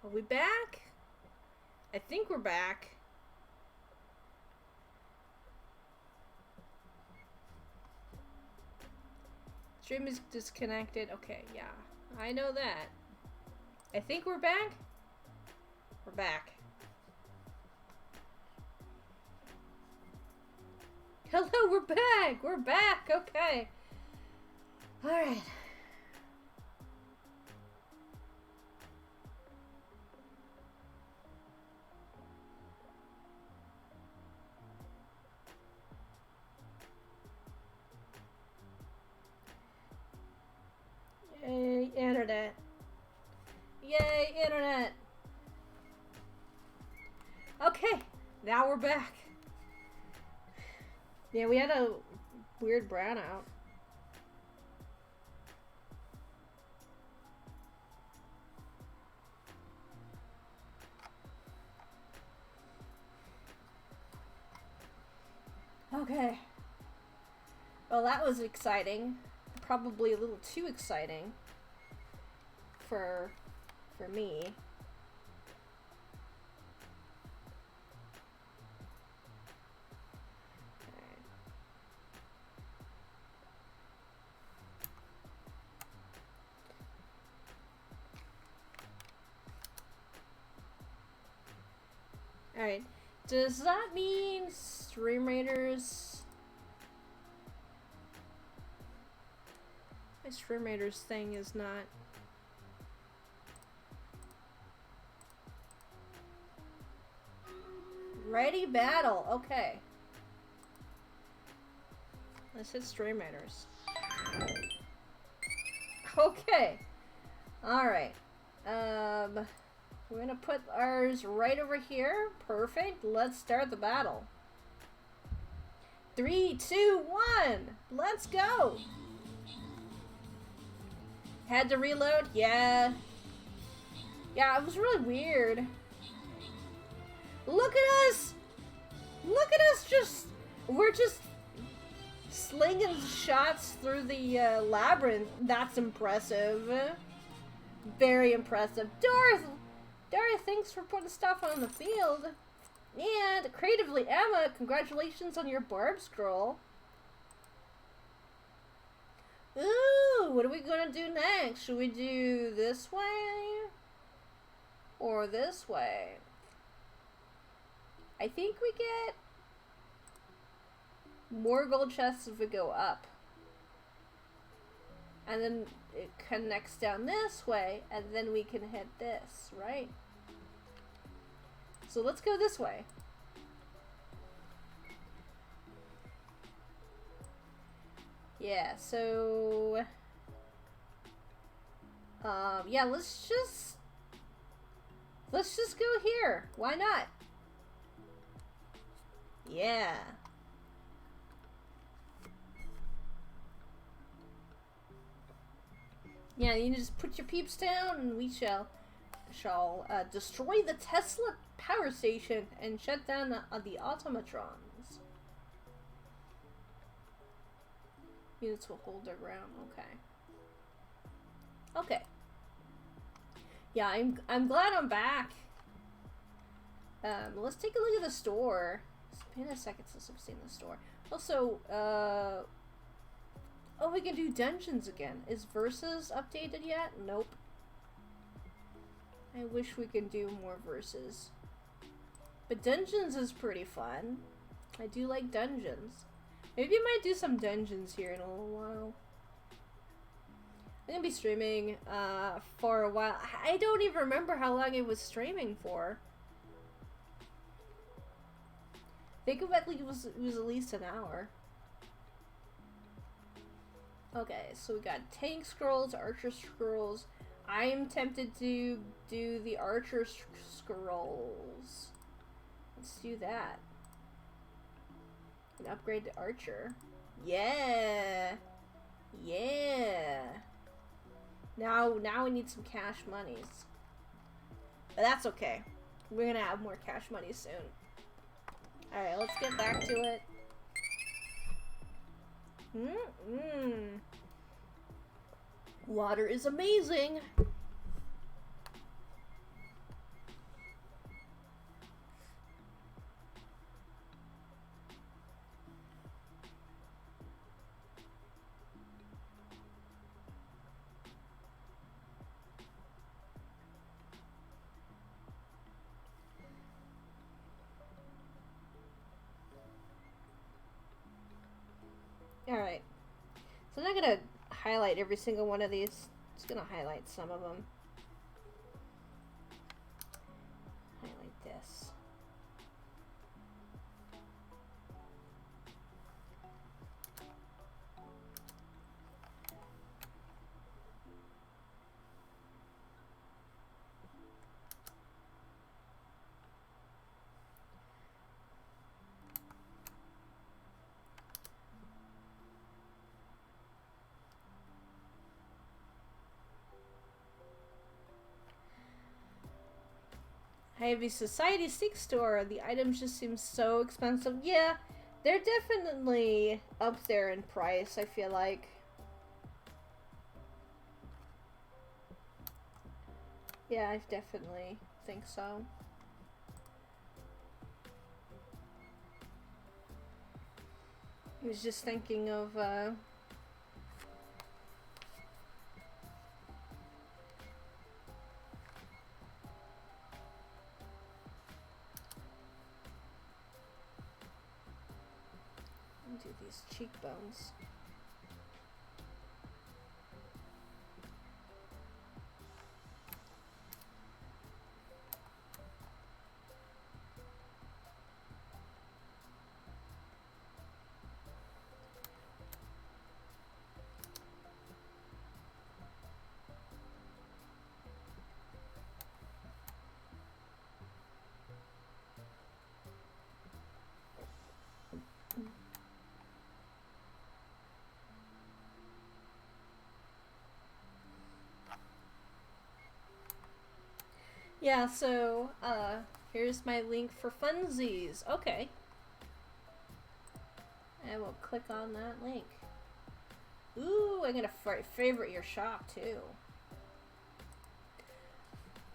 Are we back? I think we're back. Stream is disconnected. Okay, yeah. I know that. I think we're back. We're back. Hello, we're back! We're back! Okay. Alright. Yay, internet. Yay, internet. Okay, now we're back. Yeah, we had a weird brownout. Okay. Well, that was exciting. Probably a little too exciting for me. Alright. Does that mean Stream Raiders? My Stream Raiders thing is not. Ready battle. Okay. Let's hit Stream Raiders. Okay. Alright. We're gonna put ours right over here. Perfect. Let's start the battle. 3, 2, 1. Let's go. Had to reload? Yeah. Yeah, it was really weird. Look at us! Look at us just... We're just slinging shots through the labyrinth. That's impressive. Very impressive. Darth, thanks for putting stuff on the field. And creatively, Emma, congratulations on your barb scroll. Ooh, what are we gonna do next? Should we do this way? Or this way? I think we get more gold chests if we go up. And then it connects down this way, and then we can hit this, right? So let's go this way. Yeah, so... yeah, let's just go here. Why not? Yeah. Yeah, you just put your peeps down and we shall destroy the Tesla power station and shut down the automatrons. Units will hold their ground. Okay. Okay. Yeah, I'm glad I'm back. Let's take a look at the store. It's been a second since I've seen the store. Also, oh, we can do dungeons again. Is Versus updated yet? Nope. I wish we could do more Versus. But dungeons is pretty fun. I do like dungeons. Maybe I might do some dungeons here in a little while. I'm gonna be streaming for a while. I don't even remember how long it was streaming for. I think it was at least an hour. Okay, so we got tank scrolls, archer scrolls. I'm tempted to do the archer scrolls. Let's do that. And upgrade to archer. Yeah! Yeah! Now we need some cash monies. But that's okay. We're gonna have more cash money soon. Alright, let's get back to it. Water is amazing. So I'm not gonna highlight every single one of these. Just gonna highlight some of them. Highlight this. I have a Society 6 store. The items just seem so expensive. Yeah, they're definitely up there in price, I feel like. Yeah, I definitely think so. I was just thinking of, do these cheekbones. Yeah, so, here's my link for funsies. Okay. I will click on that link. Ooh, I'm gonna favorite your shop, too.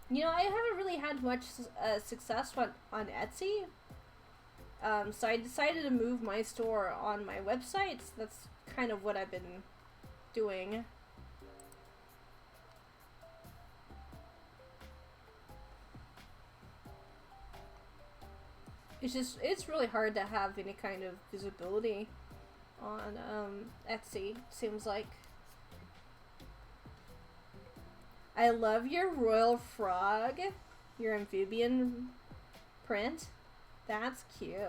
You know, I haven't really had much success on Etsy. So I decided to move my store on my website. So that's kind of what I've been doing. It's really hard to have any kind of visibility on Etsy, seems like. I love your royal frog, your amphibian print. That's cute.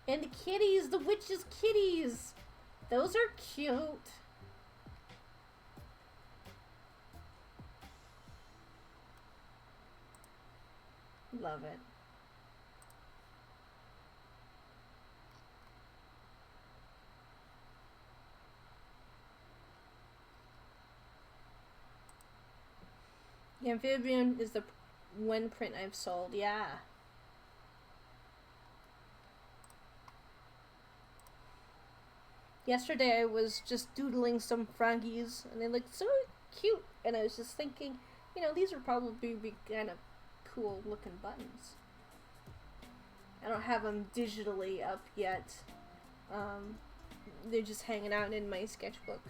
And the kitties, the witch's kitties. Those are cute. Love it. The amphibian is the one print I've sold, yeah. Yesterday I was just doodling some froggies and they looked so cute, and I was just thinking, you know, these would probably be kind of cool looking buttons. I don't have them digitally up yet. They're just hanging out in my sketchbook.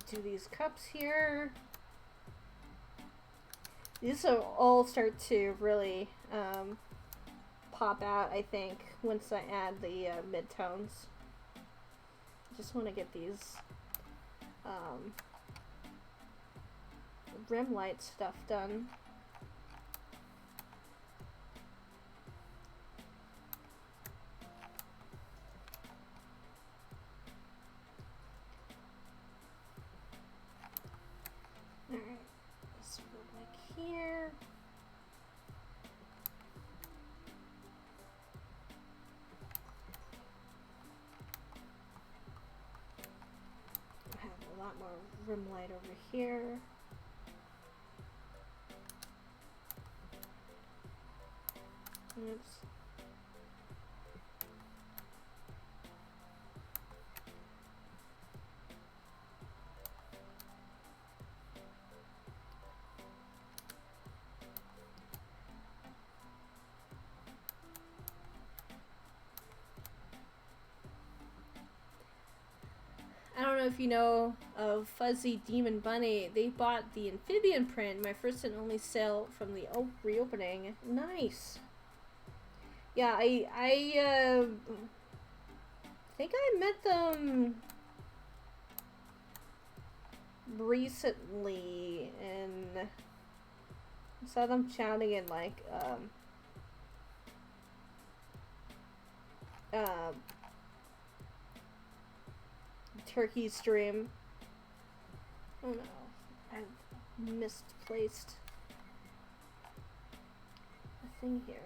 Do these cups here. These will all start to really pop out, I think, once I add the midtones. Just want to get these rim light stuff done. Alright, let's go back here. room light over here. Oops. I don't know if you know of Fuzzy Demon Bunny. They bought the amphibian print, my first and only sale from the reopening. Nice. Yeah, I think I met them recently and saw them chatting in like Turkey stream. Oh no, I've misplaced a thing here.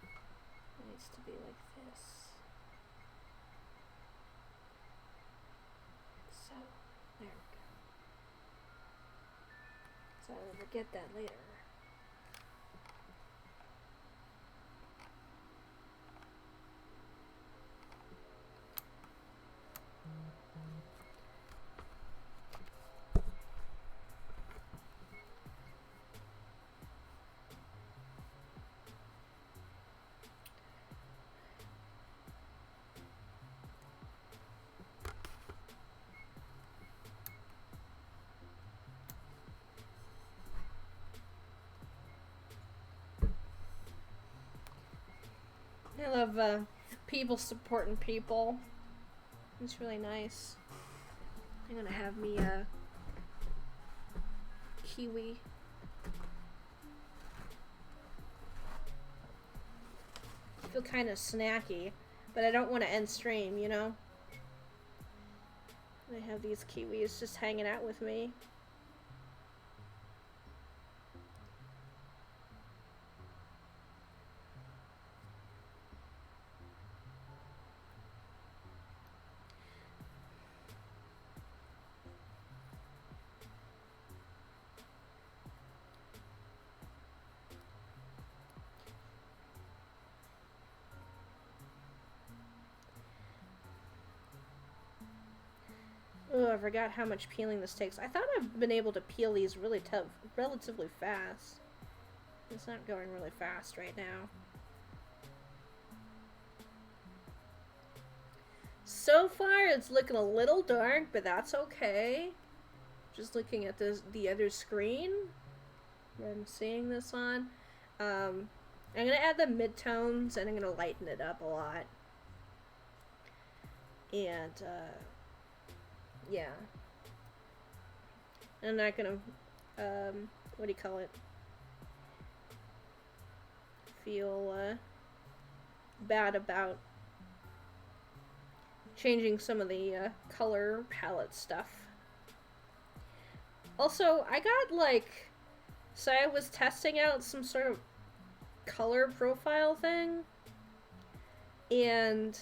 It needs to be like this. So, there we go. So I'll forget that later. I love people supporting people. It's really nice. I'm gonna have me a kiwi. I feel kind of snacky, but I don't want to end stream, you know? I have these kiwis just hanging out with me. Oh, I forgot how much peeling this takes. I thought I've been able to peel these really relatively fast. It's not going really fast right now. So far, it's looking a little dark, but that's okay. Just looking at the other screen that I'm seeing this on. I'm gonna add the midtones and I'm gonna lighten it up a lot. And yeah. I'm not gonna what do you call it? Feel bad about changing some of the color palette stuff. Also, I got like, so I was testing out some sort of color profile thing, and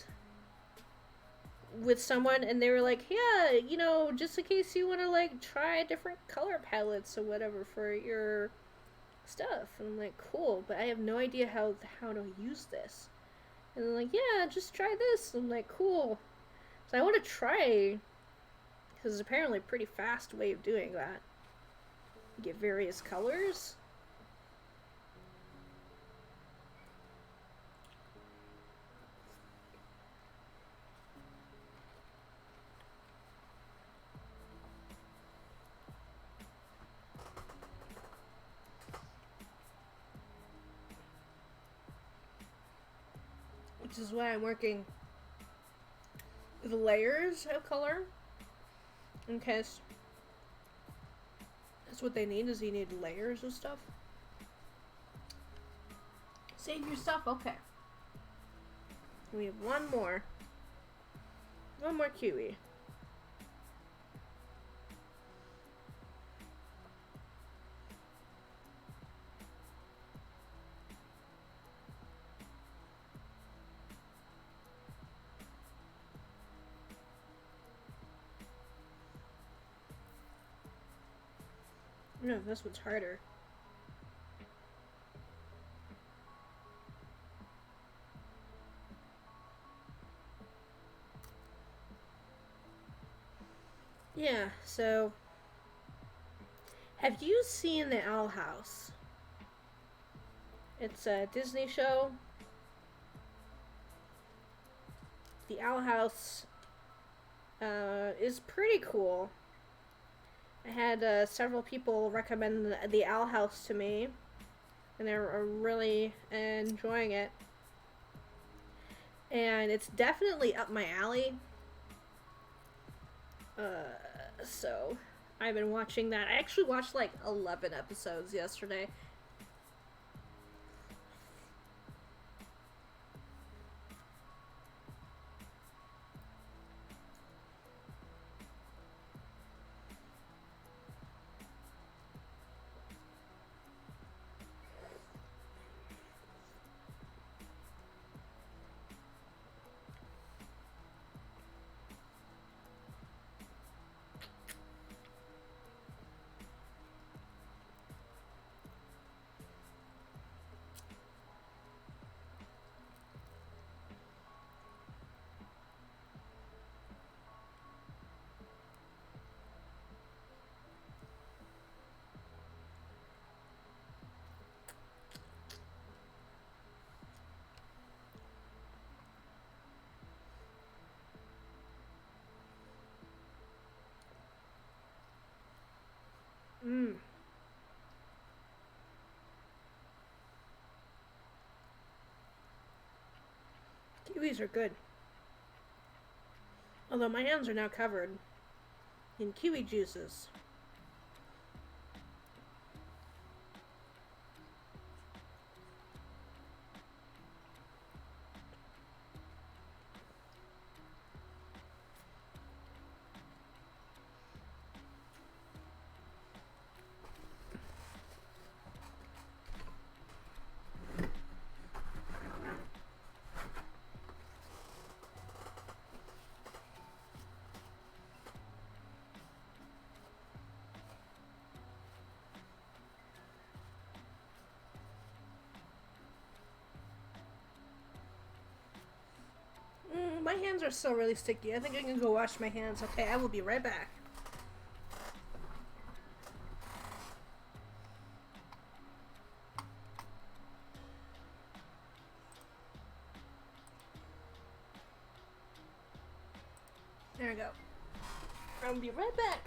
with someone, and they were like, yeah, you know, just in case you want to like try different color palettes or whatever for your stuff. And I'm like, cool, but I have no idea how to use this. And they're like, yeah, just try this. I'm like, cool. So I want to try, because it's apparently a pretty fast way of doing that. Get various colors. Which is why I'm working with layers of color. In case that's what they need, is you need layers of stuff. Save your stuff? Okay. We have one more. One more kiwi. No, this one's harder. Yeah, so have you seen The Owl House? It's a Disney show. The Owl House is pretty cool. I had several people recommend the Owl House to me, and they're really enjoying it. And it's definitely up my alley. So I've been watching that. I actually watched like 11 episodes yesterday. Mmm. Kiwis are good. Although my hands are now covered in kiwi juices. My hands are still really sticky. I think I can go wash my hands. Okay, I will be right back. There we go. I'll be right back.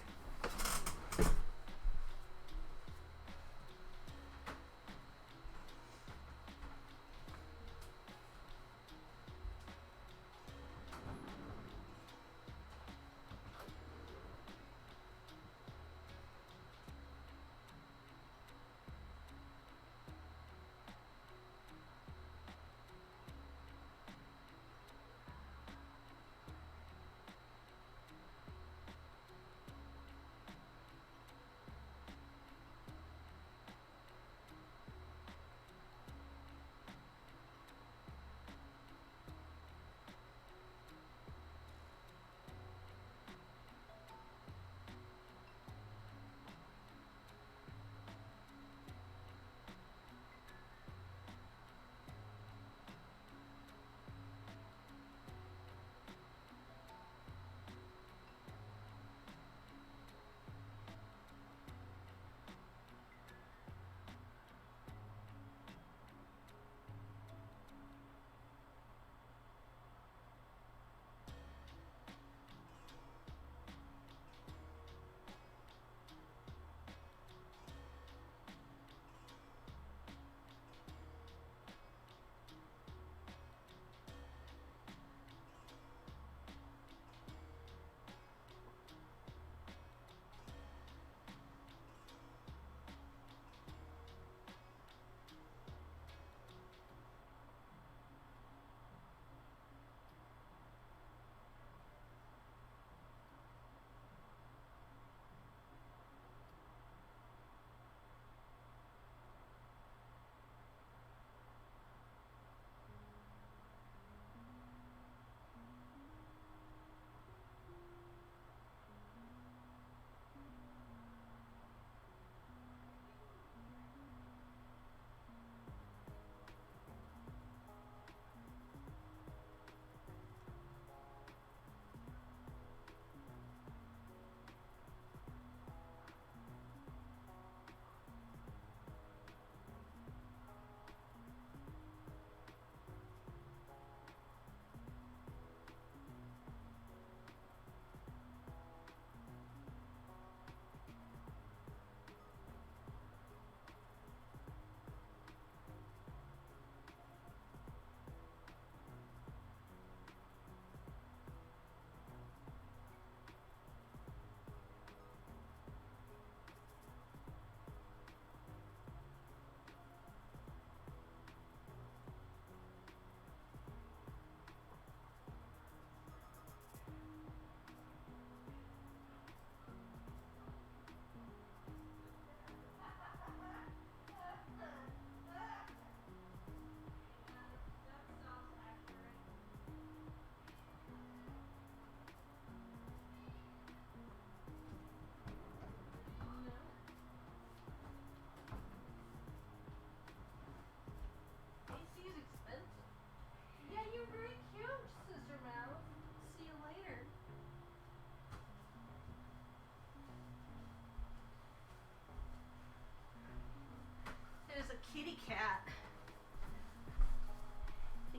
cat.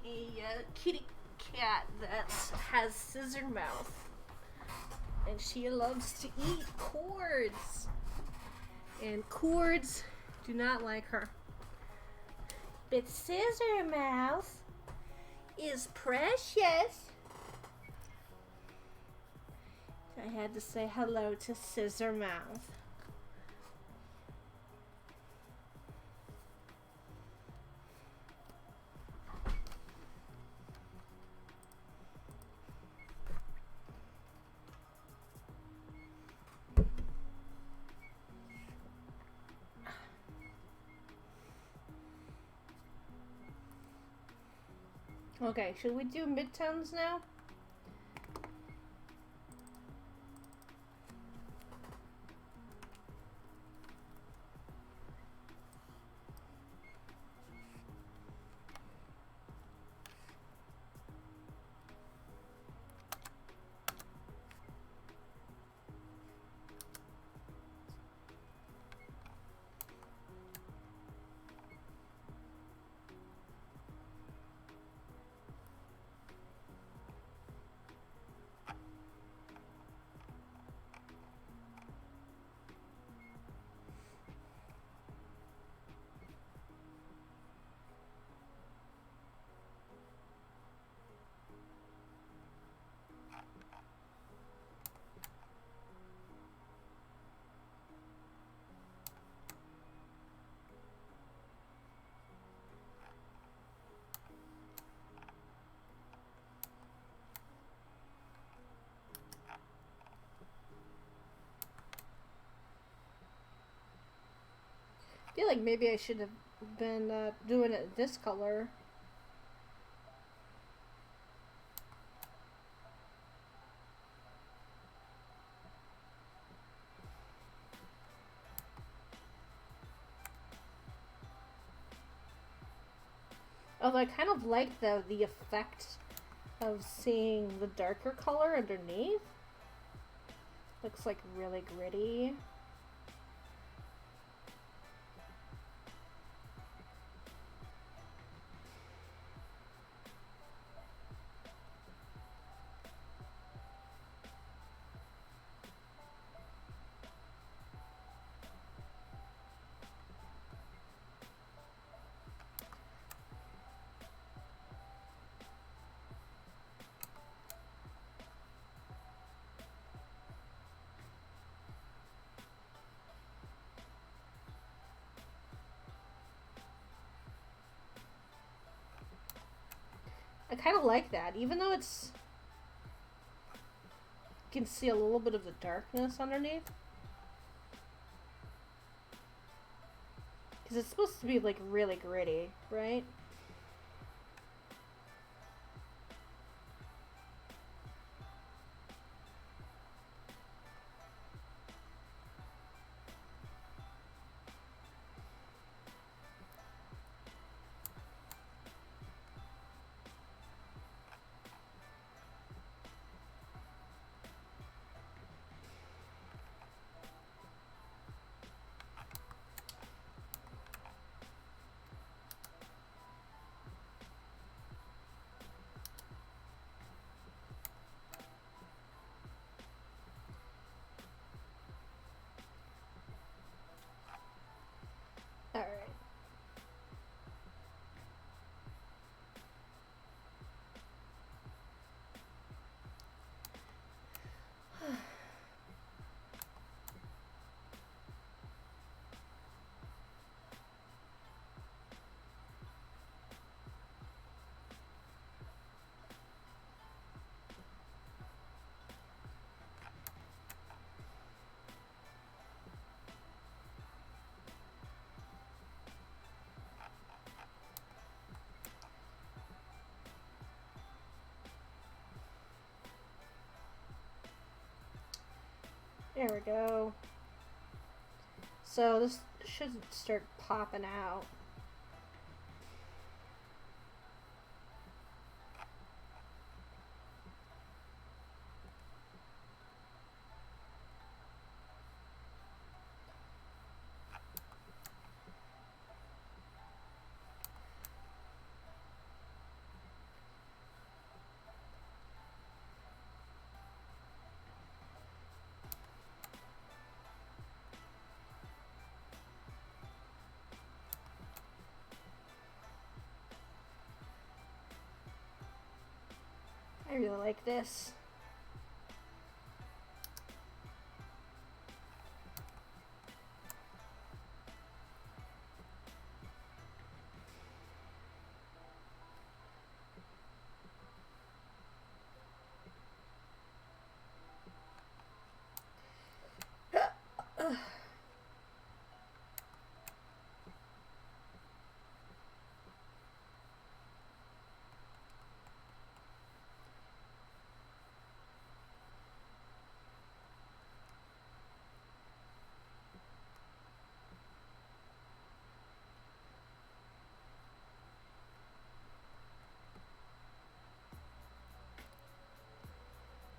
A kitty cat that has scissor mouth. And she loves to eat cords. And cords do not like her. But scissor mouth is precious. I had to say hello to scissor mouth. Okay, should we do midtones now? I feel like maybe I should have been doing it this color. Although I kind of like the effect of seeing the darker color underneath. Looks like really gritty. I kind of like that, even though it's... You can see a little bit of the darkness underneath. Because it's supposed to be, like, really gritty, right? Alright. There we go. So this should start popping out. really like this.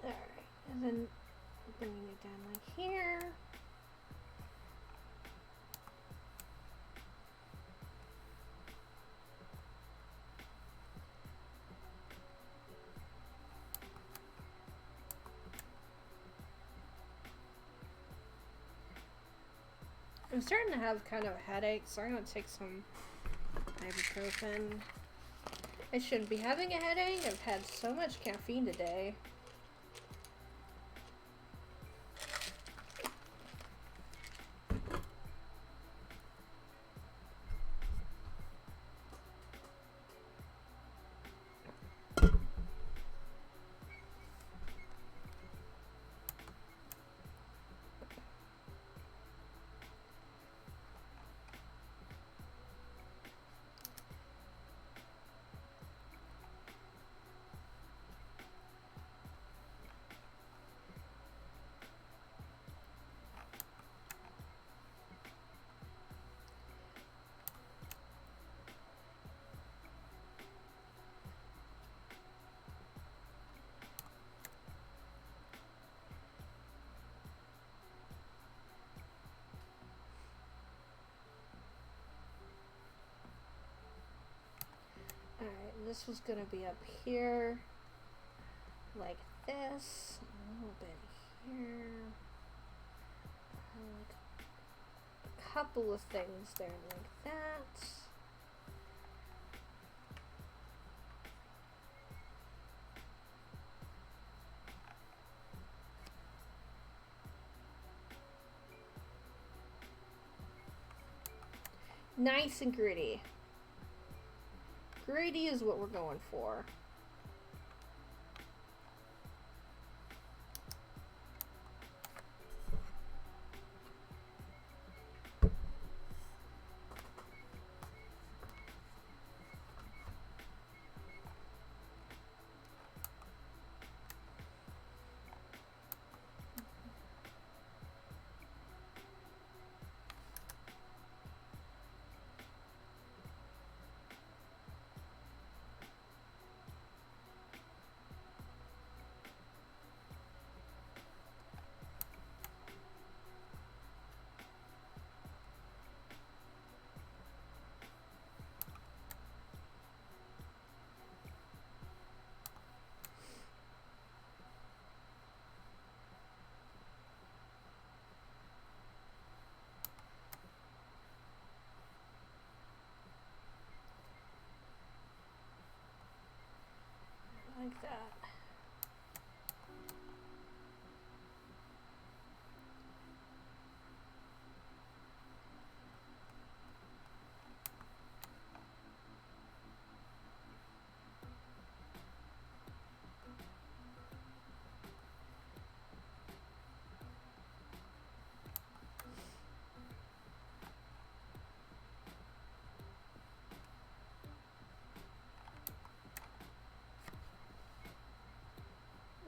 Alright, and then bringing it down like here. I'm starting to have kind of a headache, so I'm going to take some ibuprofen. I shouldn't be having a headache. I've had so much caffeine today. Alright, this was gonna be up here, like this, a little bit here, like a couple of things there like that. Nice and gritty. Gritty is what we're going for. Like that.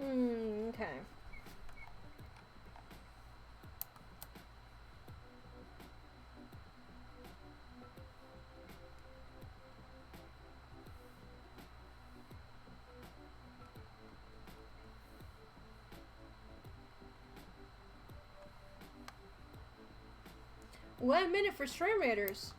Okay. One minute for Stream Raiders.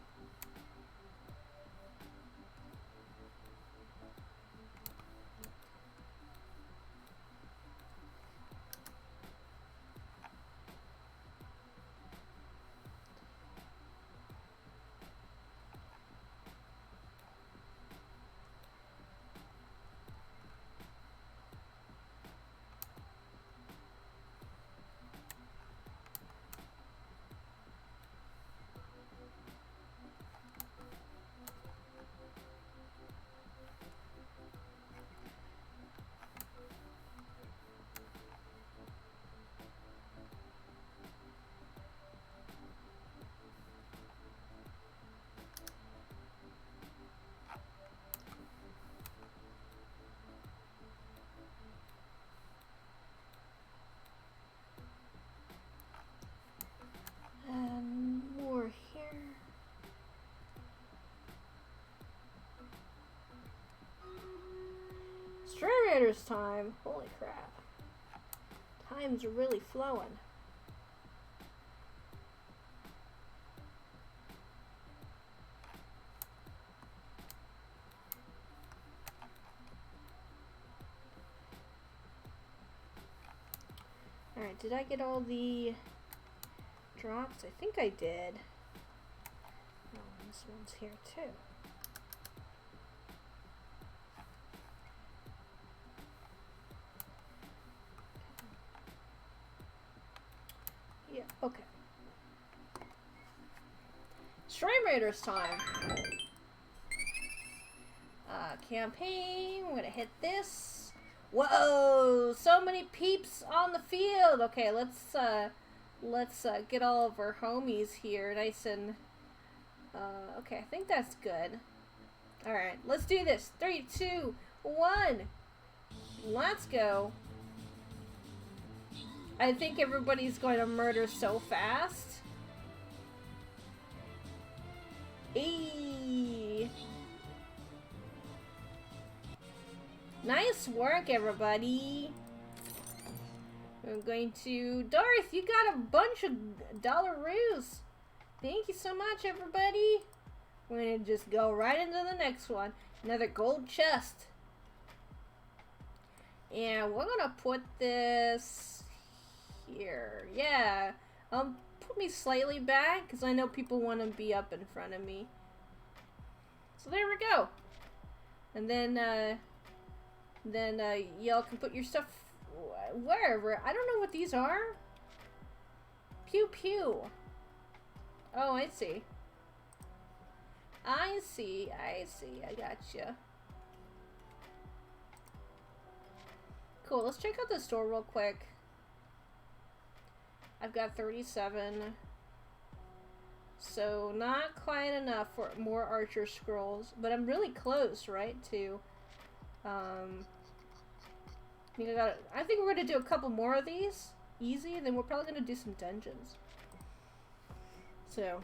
Raiders time. Holy crap. Time's really flowing. Alright, did I get all the drops? I think I did. Oh, this one's here too. Yeah, okay. Stream Raiders time. Campaign. We're gonna hit this. Whoa! So many peeps on the field. Okay, let's get all of our homies here, nice and. Okay, I think that's good. All right, let's do this. 3, 2, 1. Let's go. I think everybody's going to murder so fast. Eee. Nice work, everybody. I'm going to... Darth, you got a bunch of dollaroos. Thank you so much, everybody. We're going to just go right into the next one. Another gold chest. And we're going to put this here. Yeah. Put me slightly back, because I know people want to be up in front of me. So there we go. And then y'all can put your stuff wherever. I don't know what these are. Pew pew. Oh, I see. I see. I gotcha. Cool, let's check out the store real quick. I've got 37. So, not quite enough for more Archer Scrolls. But I'm really close, right, to... I think we're going to do a couple more of these. Easy, and then we're probably going to do some dungeons. So...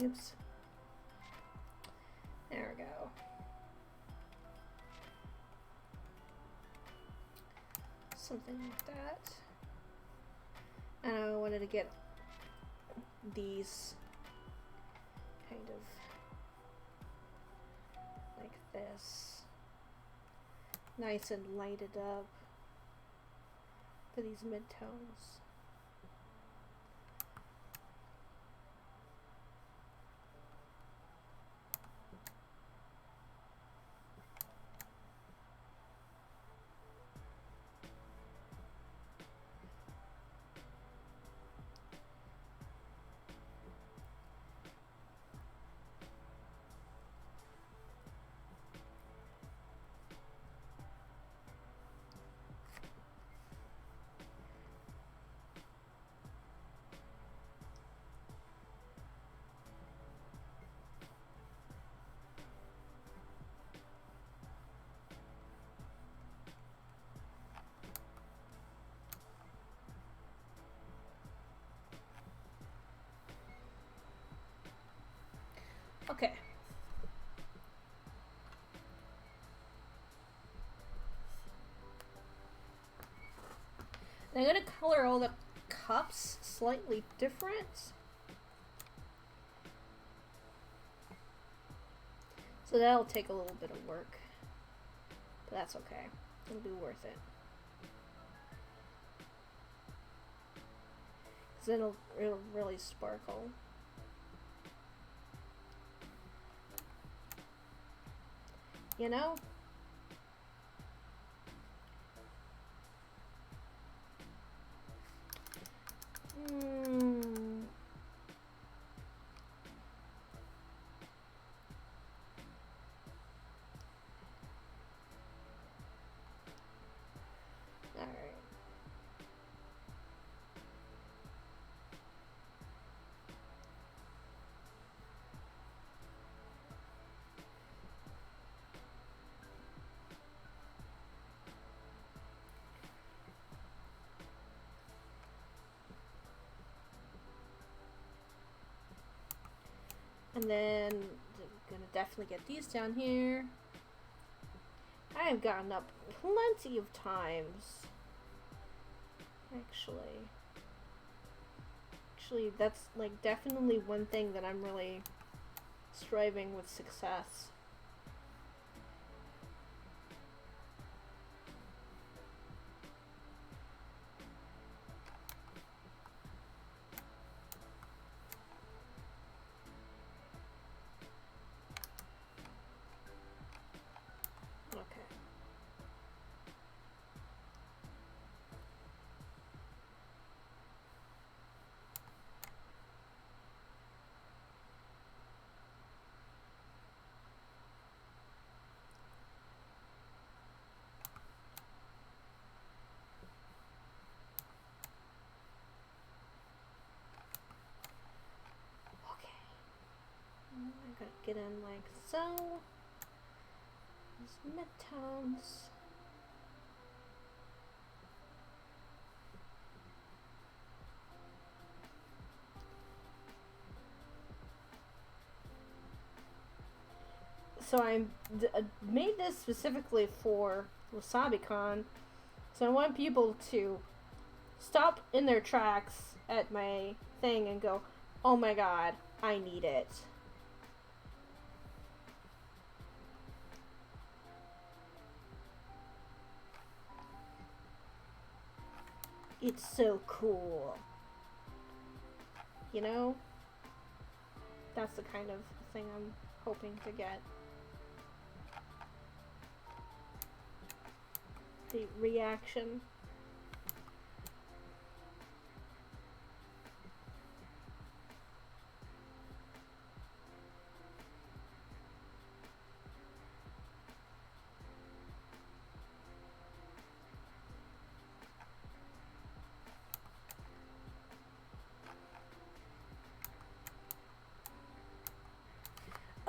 Oops. There we go. Something like that. And I wanted to get these kind of like this. Nice and lighted up for these midtones. Okay. And I'm going to color all the cups slightly different. So that'll take a little bit of work. But that's okay. It'll be worth it. Because it'll really sparkle. You know? Alright. And then I'm gonna definitely get these down here. I have gotten up plenty of times. Actually, that's like definitely one thing that I'm really striving with success. I gotta get in like so. These midtones. So I made this specifically for WasabiCon. So I want people to stop in their tracks at my thing and go, oh my god, I need it. It's so cool. You know? That's the kind of thing I'm hoping to get. The reaction.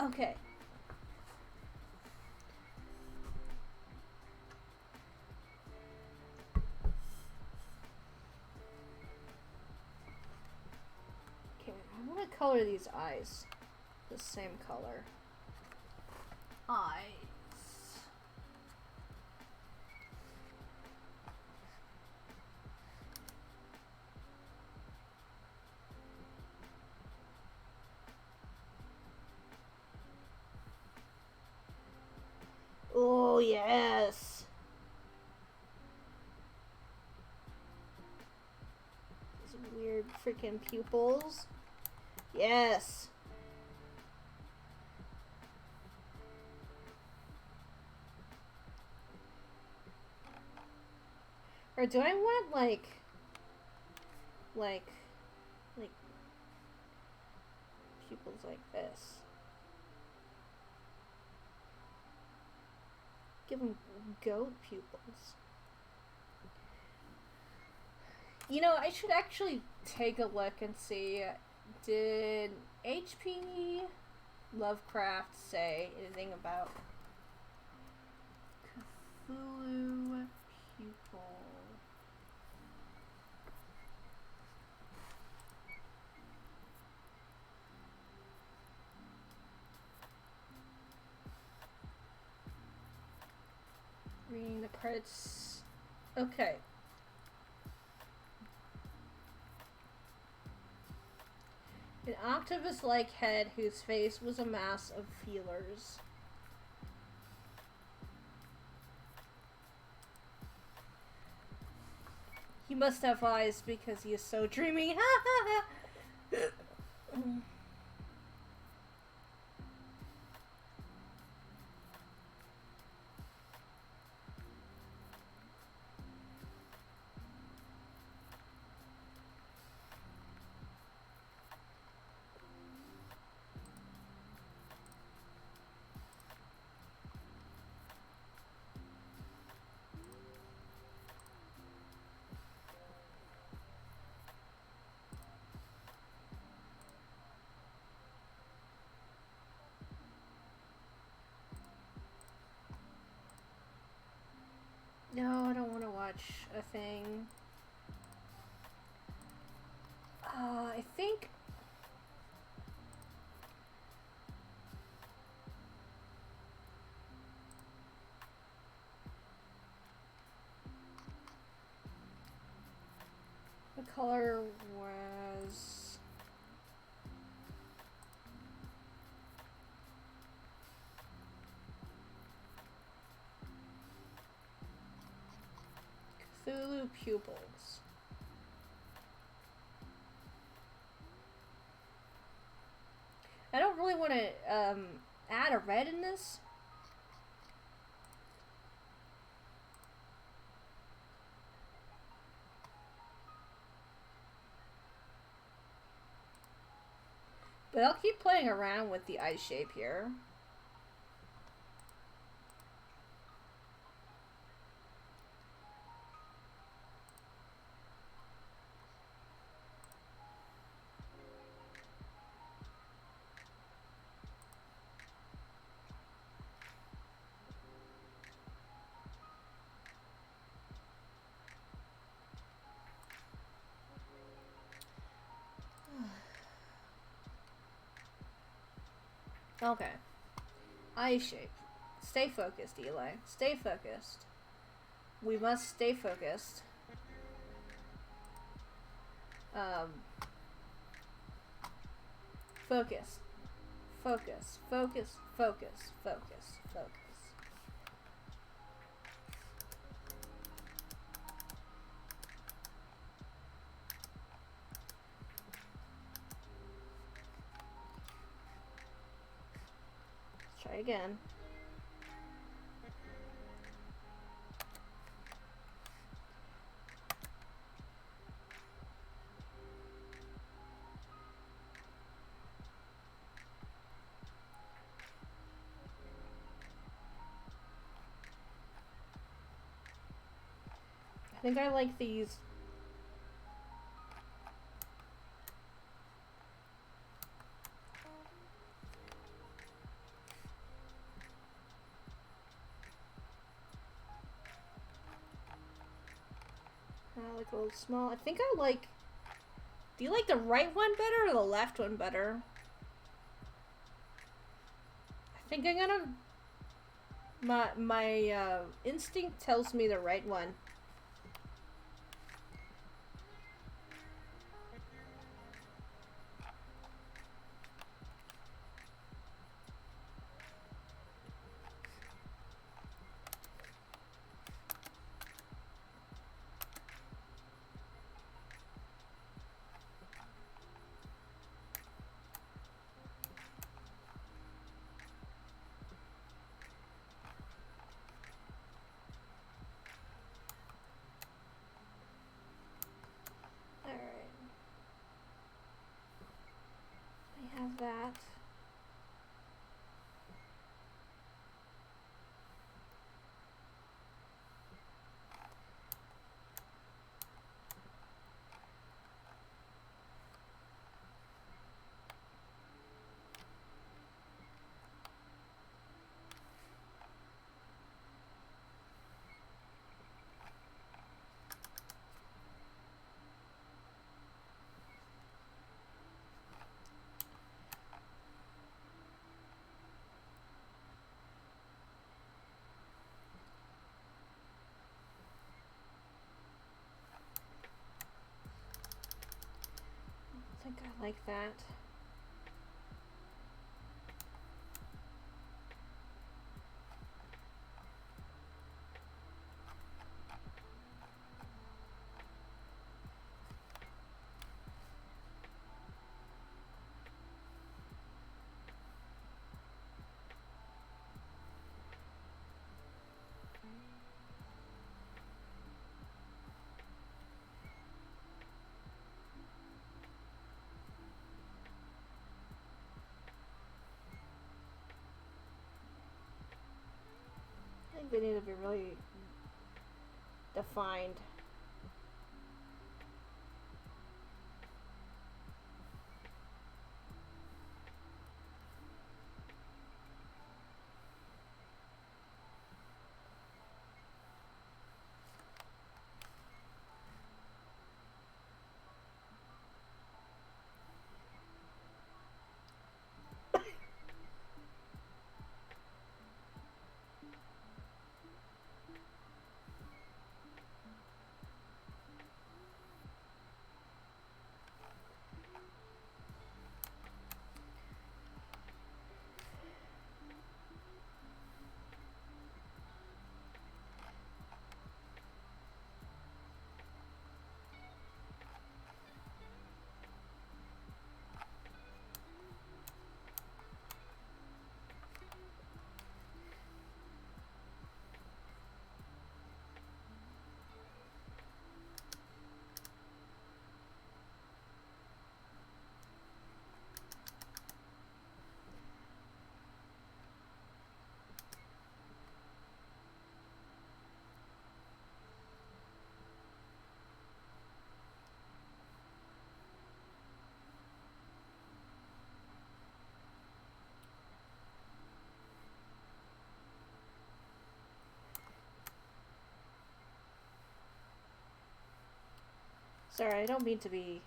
Okay. Okay, I want to color these eyes the same color. Eyes. Oh, yes. These weird freaking pupils. Yes. Or do I want like pupils like this? Give them goat pupils. You know, I should actually take a look and see, did H.P. Lovecraft say anything about Cthulhu pupil? Reading the credits. Okay. An octopus-like head whose face was a mass of feelers. He must have eyes because he is so dreamy. No, I don't want to watch a thing. I think... The color was... Cthulhu pupils. I don't really want to add a red in this. But I'll keep playing around with the eye shape here. Okay. Eye shape. Stay focused, Eli. Stay focused. We must stay focused. Focus. Focus. Focus. Focus. Focus. Focus. Let's try again. I think I like these. I like a little small. I think I like... Do you like the right one better or the left one better? I think I'm gonna... My instinct tells me the right one. That. I think I like that. think they need to be really defined. Sorry, I don't mean to be.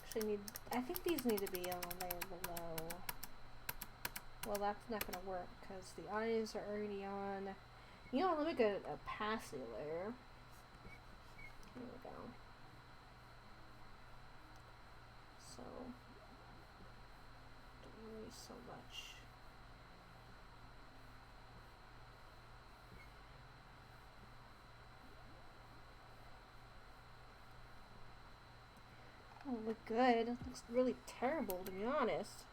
Actually, I think these need to be on a layer below. Well, that's not gonna work because the eyes are already on. You know, let me get a opacity layer. Here we go. So, don't really so much. Oh, look good. It looks really terrible, to be honest.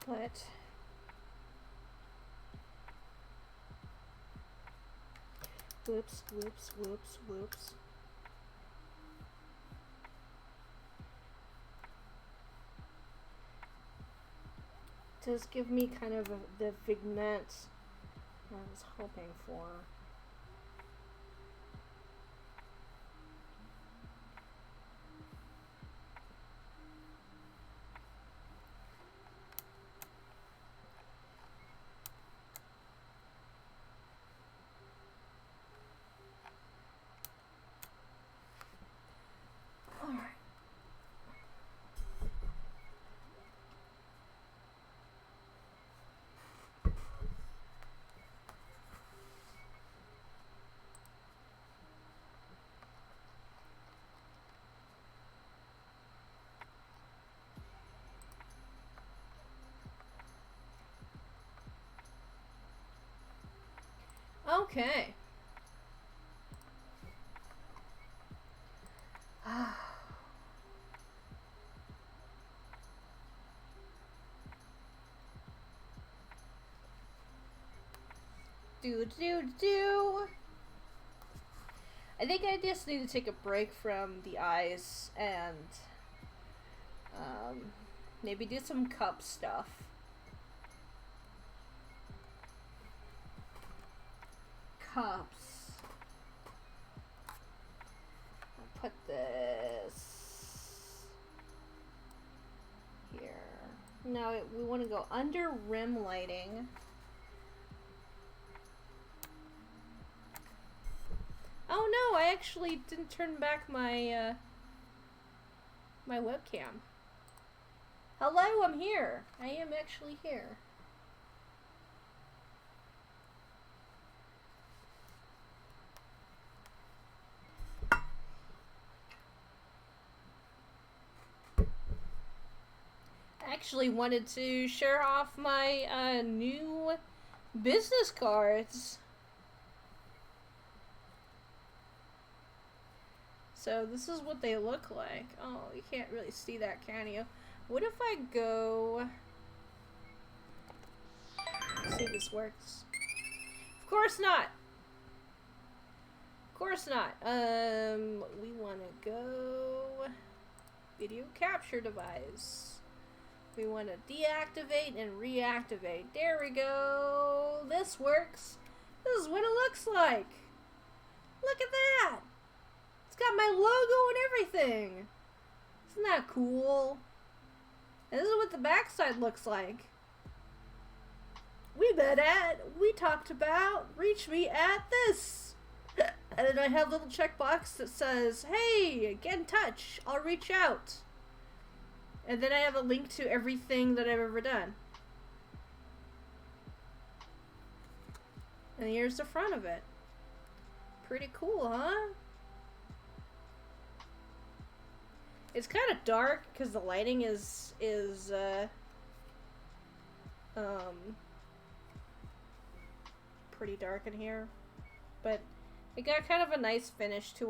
But whoops, whoops, whoops, whoops. Does give me kind of the vignette I was hoping for. Okay. Do. I think I just need to take a break from the eyes and maybe do some cup stuff. Cups. I'll put this here. Now we want to go under rim lighting. Oh no, I actually didn't turn back my my webcam. Hello, I'm here. I am actually here. I actually wanted to share off my new business cards. So this is what they look like. Oh, you can't really see that, can you? What if I go... Let's see if this works. Of course not! Of course not. We want to go... Video capture device. We want to deactivate and reactivate. There we go. This works. This is what it looks like. Look at that. It's got my logo and everything. Isn't that cool? And this is what the backside looks like. We talked about reach me at this. And then I have a little checkbox that says, hey, get in touch. I'll reach out. And then I have a link to everything that I've ever done. And here's the front of it. Pretty cool, huh? It's kind of dark because the lighting is pretty dark in here. But it got kind of a nice finish to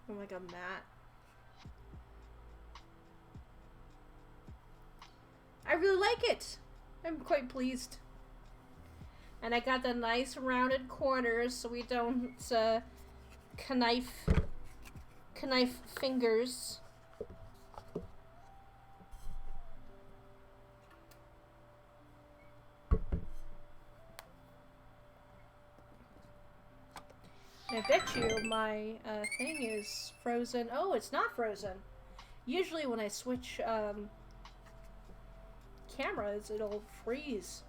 like a matte. I really like it. I'm quite pleased. And I got the nice rounded corners so we don't knife fingers. I bet you my thing is frozen. Oh, it's not frozen. Usually when I switch cameras, it'll freeze.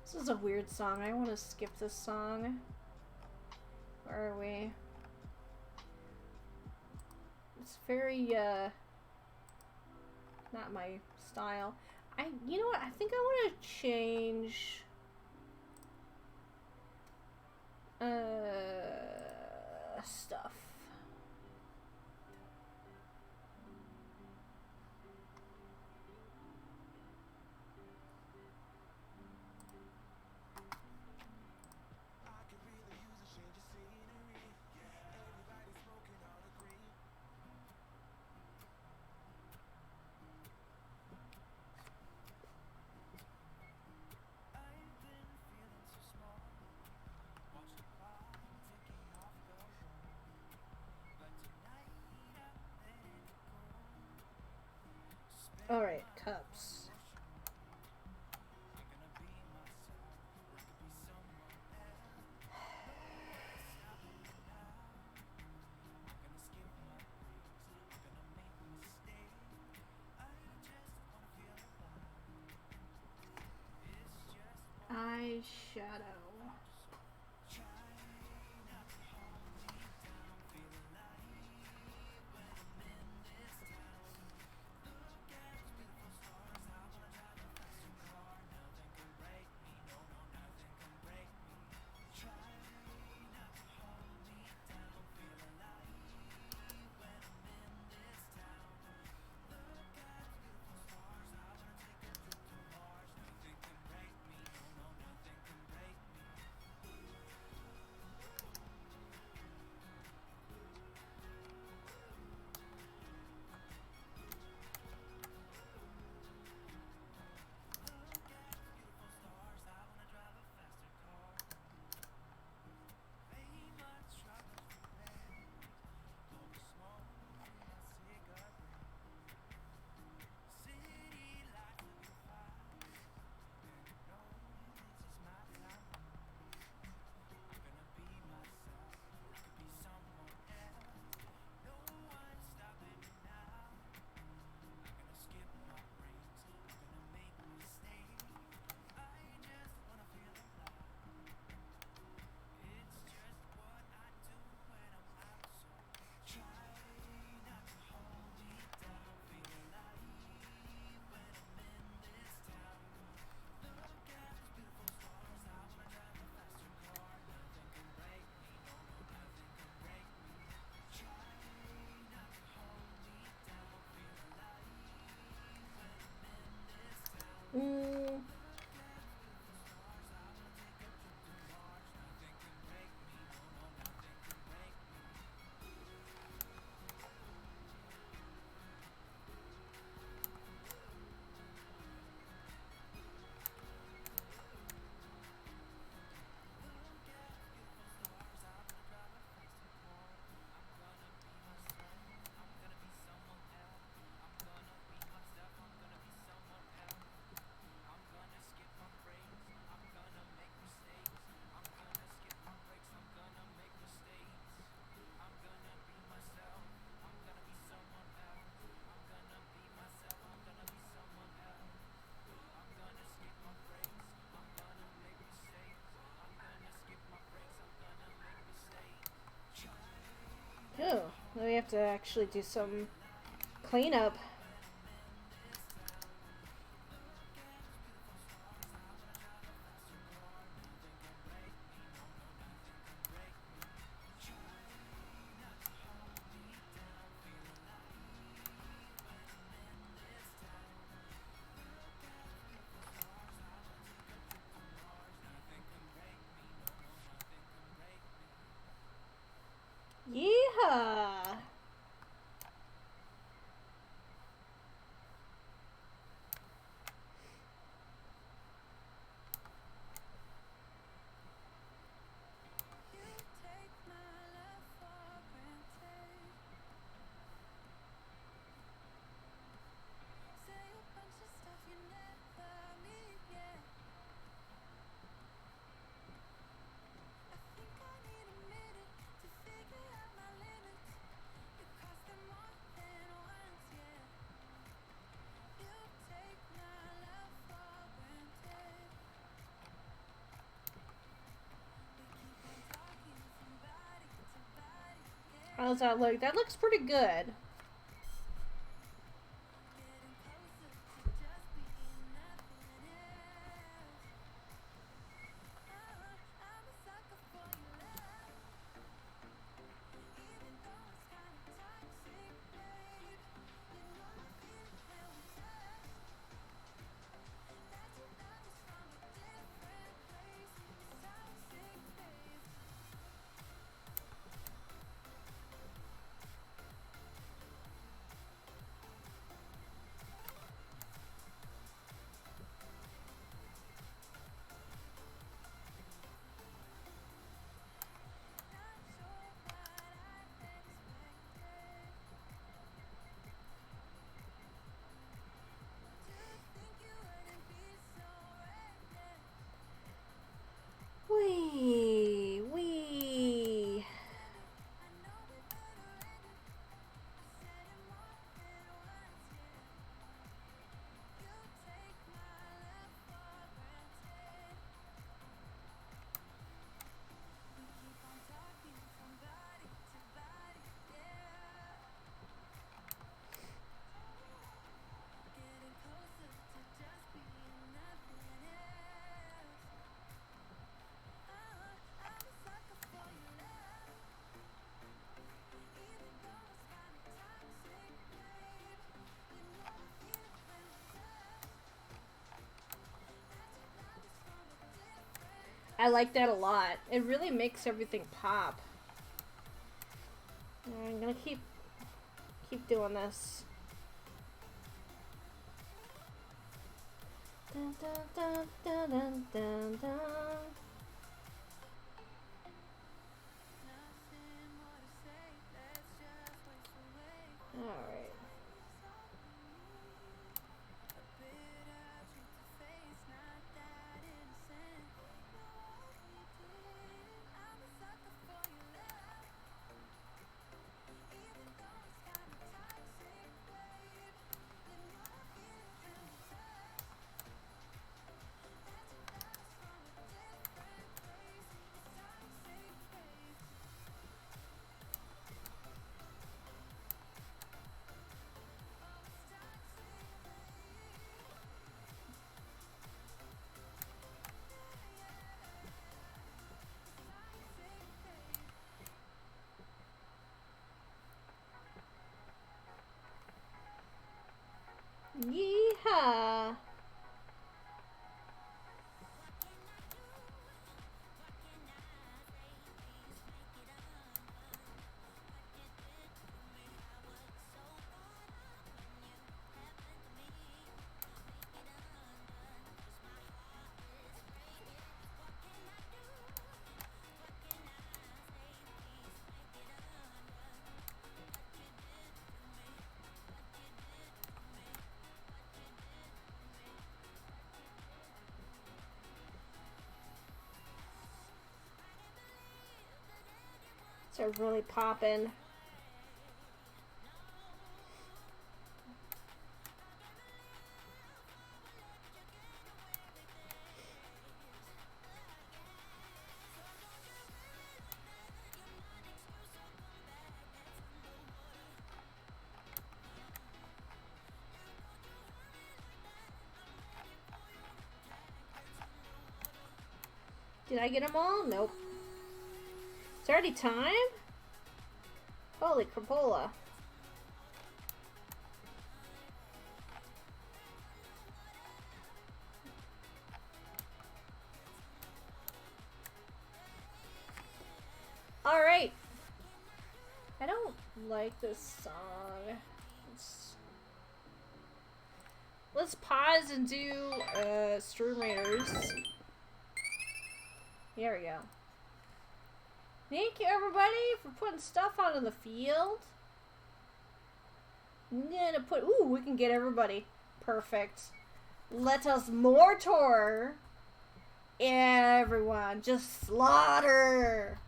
This is a weird song. I want to skip this song. Where are we? It's very, not my style. You know what? I think I want to change, stuff. have to actually do some cleanup. Yeehaw! How's that look? That looks pretty good. Wee, wee. I like that a lot. It really makes everything pop. I'm gonna keep doing this. Dun, dun, dun, dun, dun, dun, dun. Alright. Yeehaw! They're really popping. Did I get them all? Nope. It's already time? Holy crapola. Alright. I don't like this song. Let's pause and do Stream Raiders. Here we go. Thank you everybody for putting stuff out in the field. I'm gonna put, ooh, we can get everybody. Perfect. Let us mortar everyone. Just slaughter.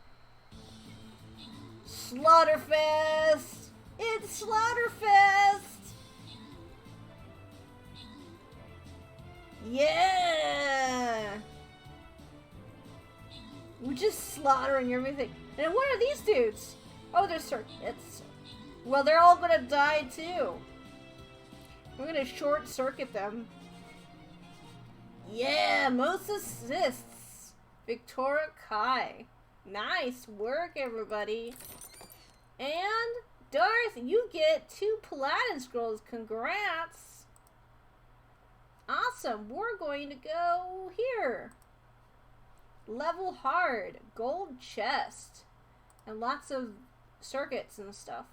Slaughterfest. It's Slaughterfest. Yeah. We're just slaughtering everything. And what are these dudes? Oh, they're circuits. Well, they're all gonna die too. We're gonna short circuit them. Yeah, most assists. Victoria Kai. Nice work, everybody. And Darth, you get 2 Platinum Scrolls. Congrats. Awesome. We're going to go here. Level hard. Gold chest. And lots of circuits and stuff.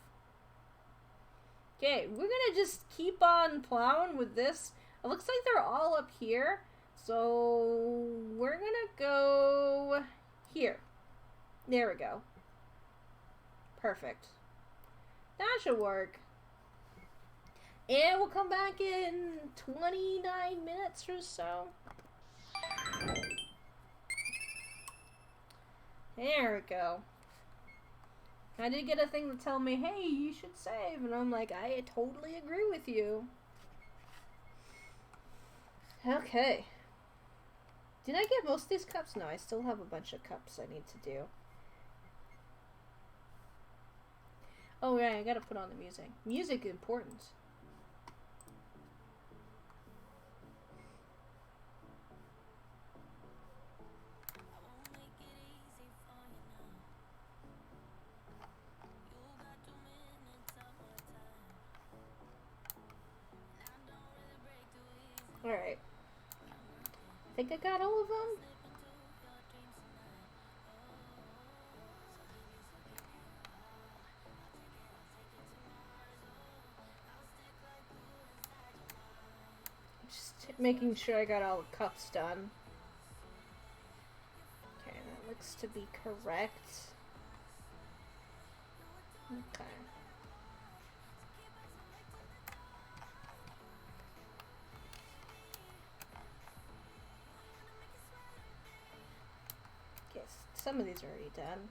Okay, we're gonna just keep on plowing with this. It looks like they're all up here. So we're gonna go here. There we go. Perfect. That should work. And we'll come back in 29 minutes or so. There we go. I did get a thing to tell me, hey, you should save. And I'm like, I totally agree with you. Okay. Did I get most of these cups? No, I still have a bunch of cups I need to do. Oh, right, I gotta put on the music. Music is important. Alright. I think I got all of them. Just making sure I got all the cups done. Okay, that looks to be correct. Okay. Yes, some of these are already done.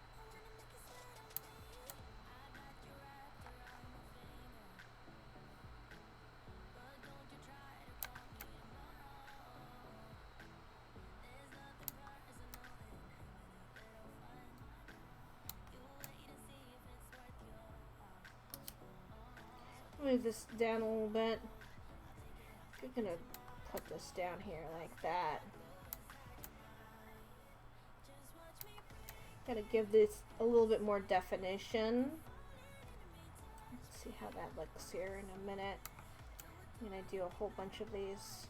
Move this down a little bit. I'm gonna put this down here like that. Gotta give this a little bit more definition. Let's see how that looks here in a minute. I'm gonna do a whole bunch of these.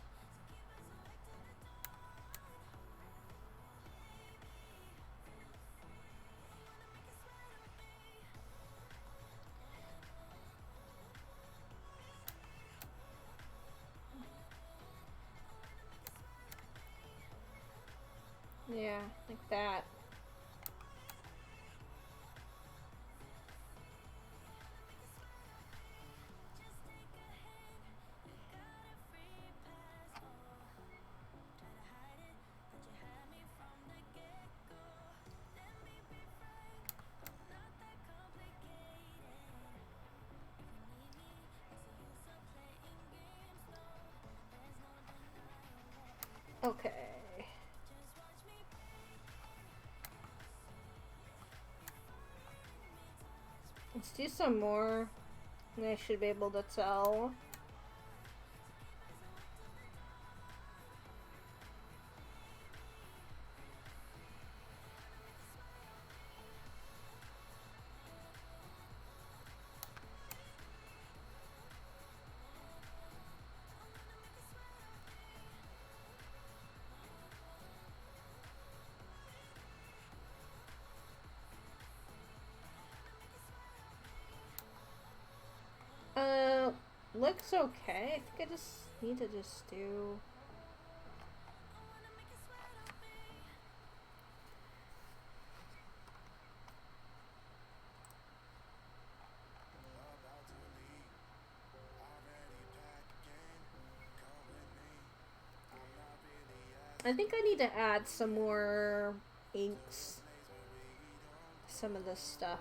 Yeah, like that. Okay. Let's do some more, and I should be able to tell. Looks okay. I think I just need to just do... I think I need to add some more inks. Some of this stuff.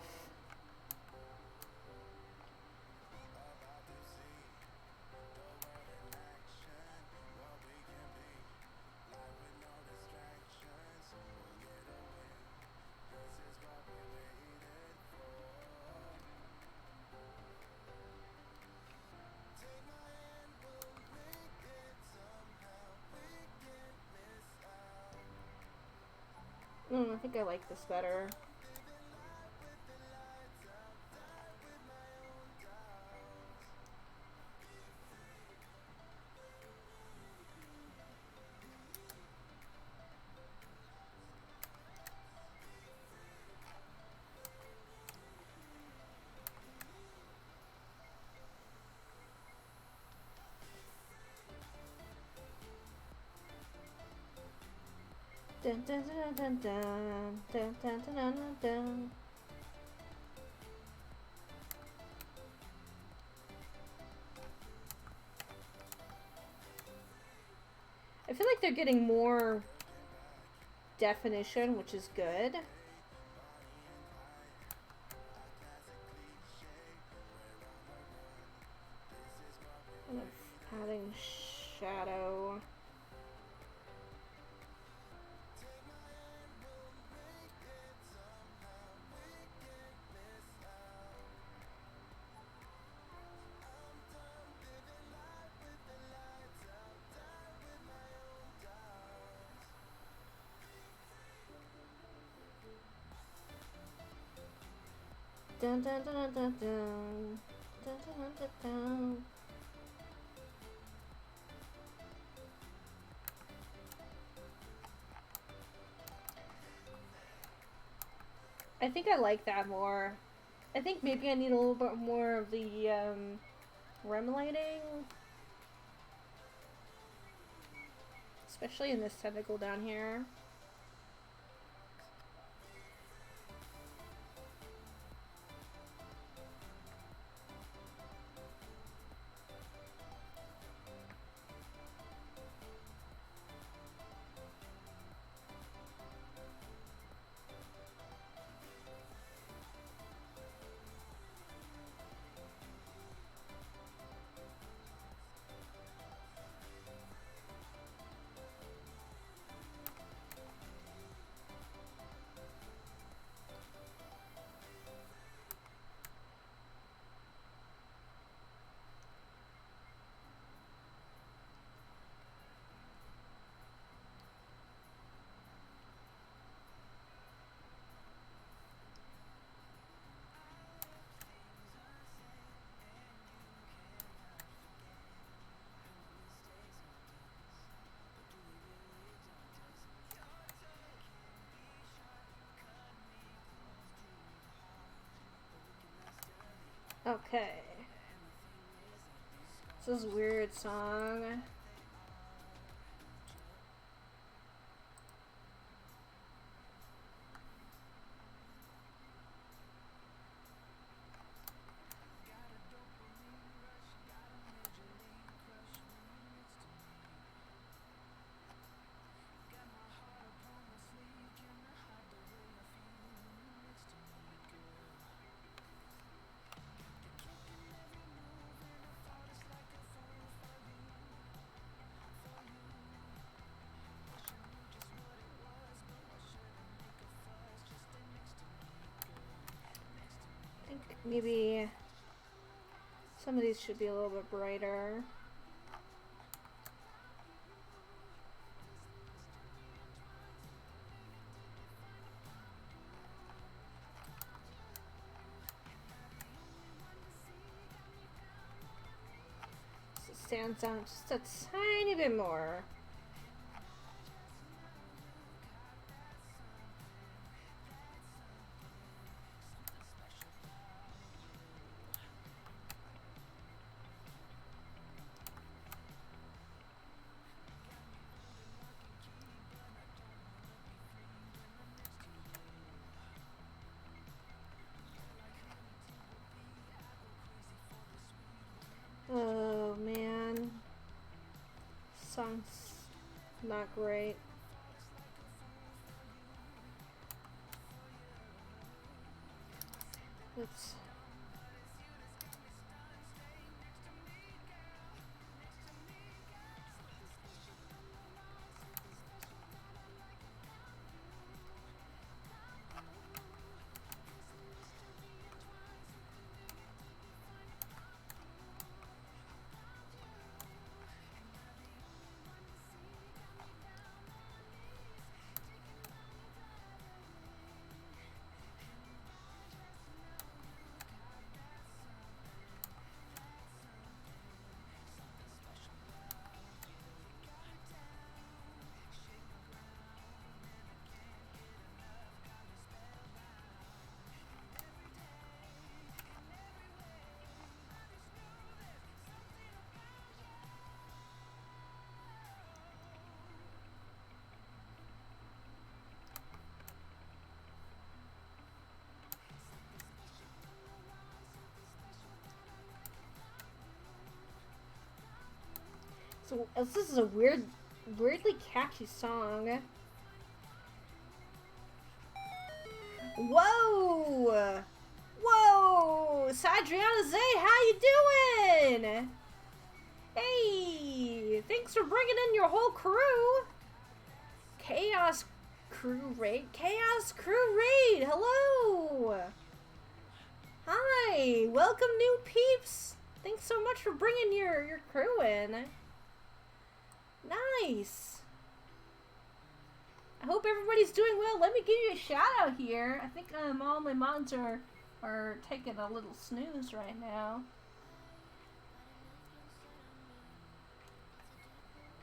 I think I like this better. Dun, dun, dun, dun, dun, dun, dun, dun, dun, dun. I feel like they're getting more definition, which is good. Kind of adding shadow. Dun dun dun dun dun dun dun dun dun dun. I think I like that more. I think maybe I need a little bit more of the REM lighting. Especially in this tentacle down here. Okay. This is a weird song. I think maybe some of these should be a little bit brighter. So it stands out just a tiny bit more. It's not great. Let's... So, this is a weirdly catchy song. Whoa! Whoa! Sadriana Zay, how you doing? Hey! Thanks for bringing in your whole crew! Chaos Crew Raid? Chaos Crew Raid! Hello! Hi! Welcome, new peeps! Thanks so much for bringing your crew in. Nice! I hope everybody's doing well. Let me give you a shout out here. I think all my mods are taking a little snooze right now.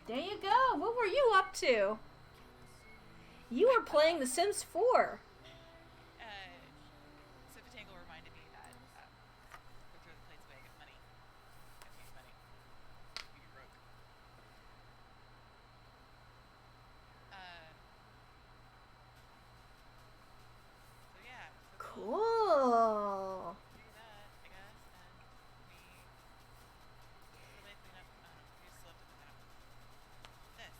There you go. What were you up to? You were playing The Sims 4. Sipatangle reminded me that we're throwing the plates away. I got money. I need money. You broke. So yeah. Cool. Do that, I guess, and we clean up. We just love to clean up this.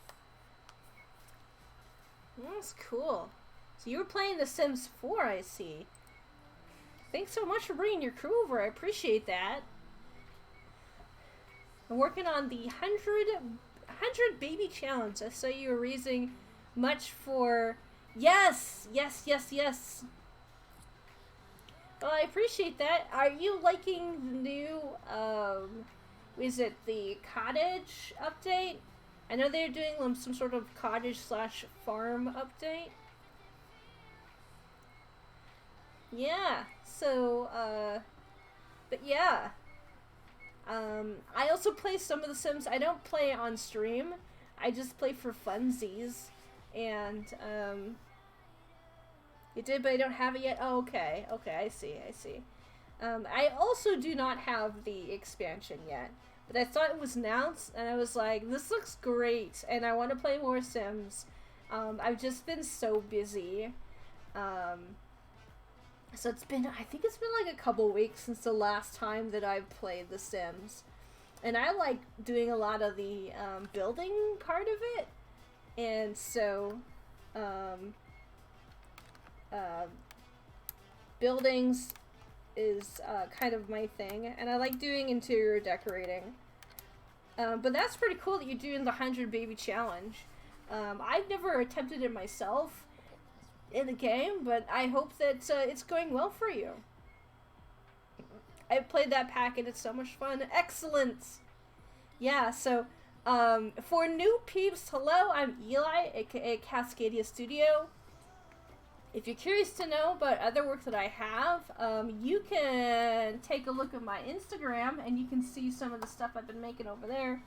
That's cool. So you were playing The Sims 4, I see. Thanks so much for bringing your crew over. I appreciate that. I'm working on the 100 baby challenge. I saw you were raising much for... Yes! Yes, yes, yes. Well, I appreciate that. Are you liking the new, is it the cottage update? I know they're doing some sort of cottage/farm update. Yeah, so, but yeah. I also play some of The Sims. I don't play on stream. I just play for funsies. And, you did, but I don't have it yet? Oh, okay. Okay, I see, I see. I also do not have the expansion yet. But I thought it was announced, and I was like, this looks great, and I want to play more Sims. I've just been so busy. So it's been, I think it's been like a couple weeks since the last time that I've played The Sims. And I like doing a lot of the building part of it. And so, buildings is kind of my thing. And I like doing interior decorating. But that's pretty cool that you're doing the 100 baby challenge. I've never attempted it myself in the game, but I hope that it's going well for you. I played that pack and it's so much fun. Excellent! Yeah, so, for new peeps, hello, I'm Eli, aka Cascadia Studio. If you're curious to know about other work that I have, you can take a look at my Instagram and you can see some of the stuff I've been making over there.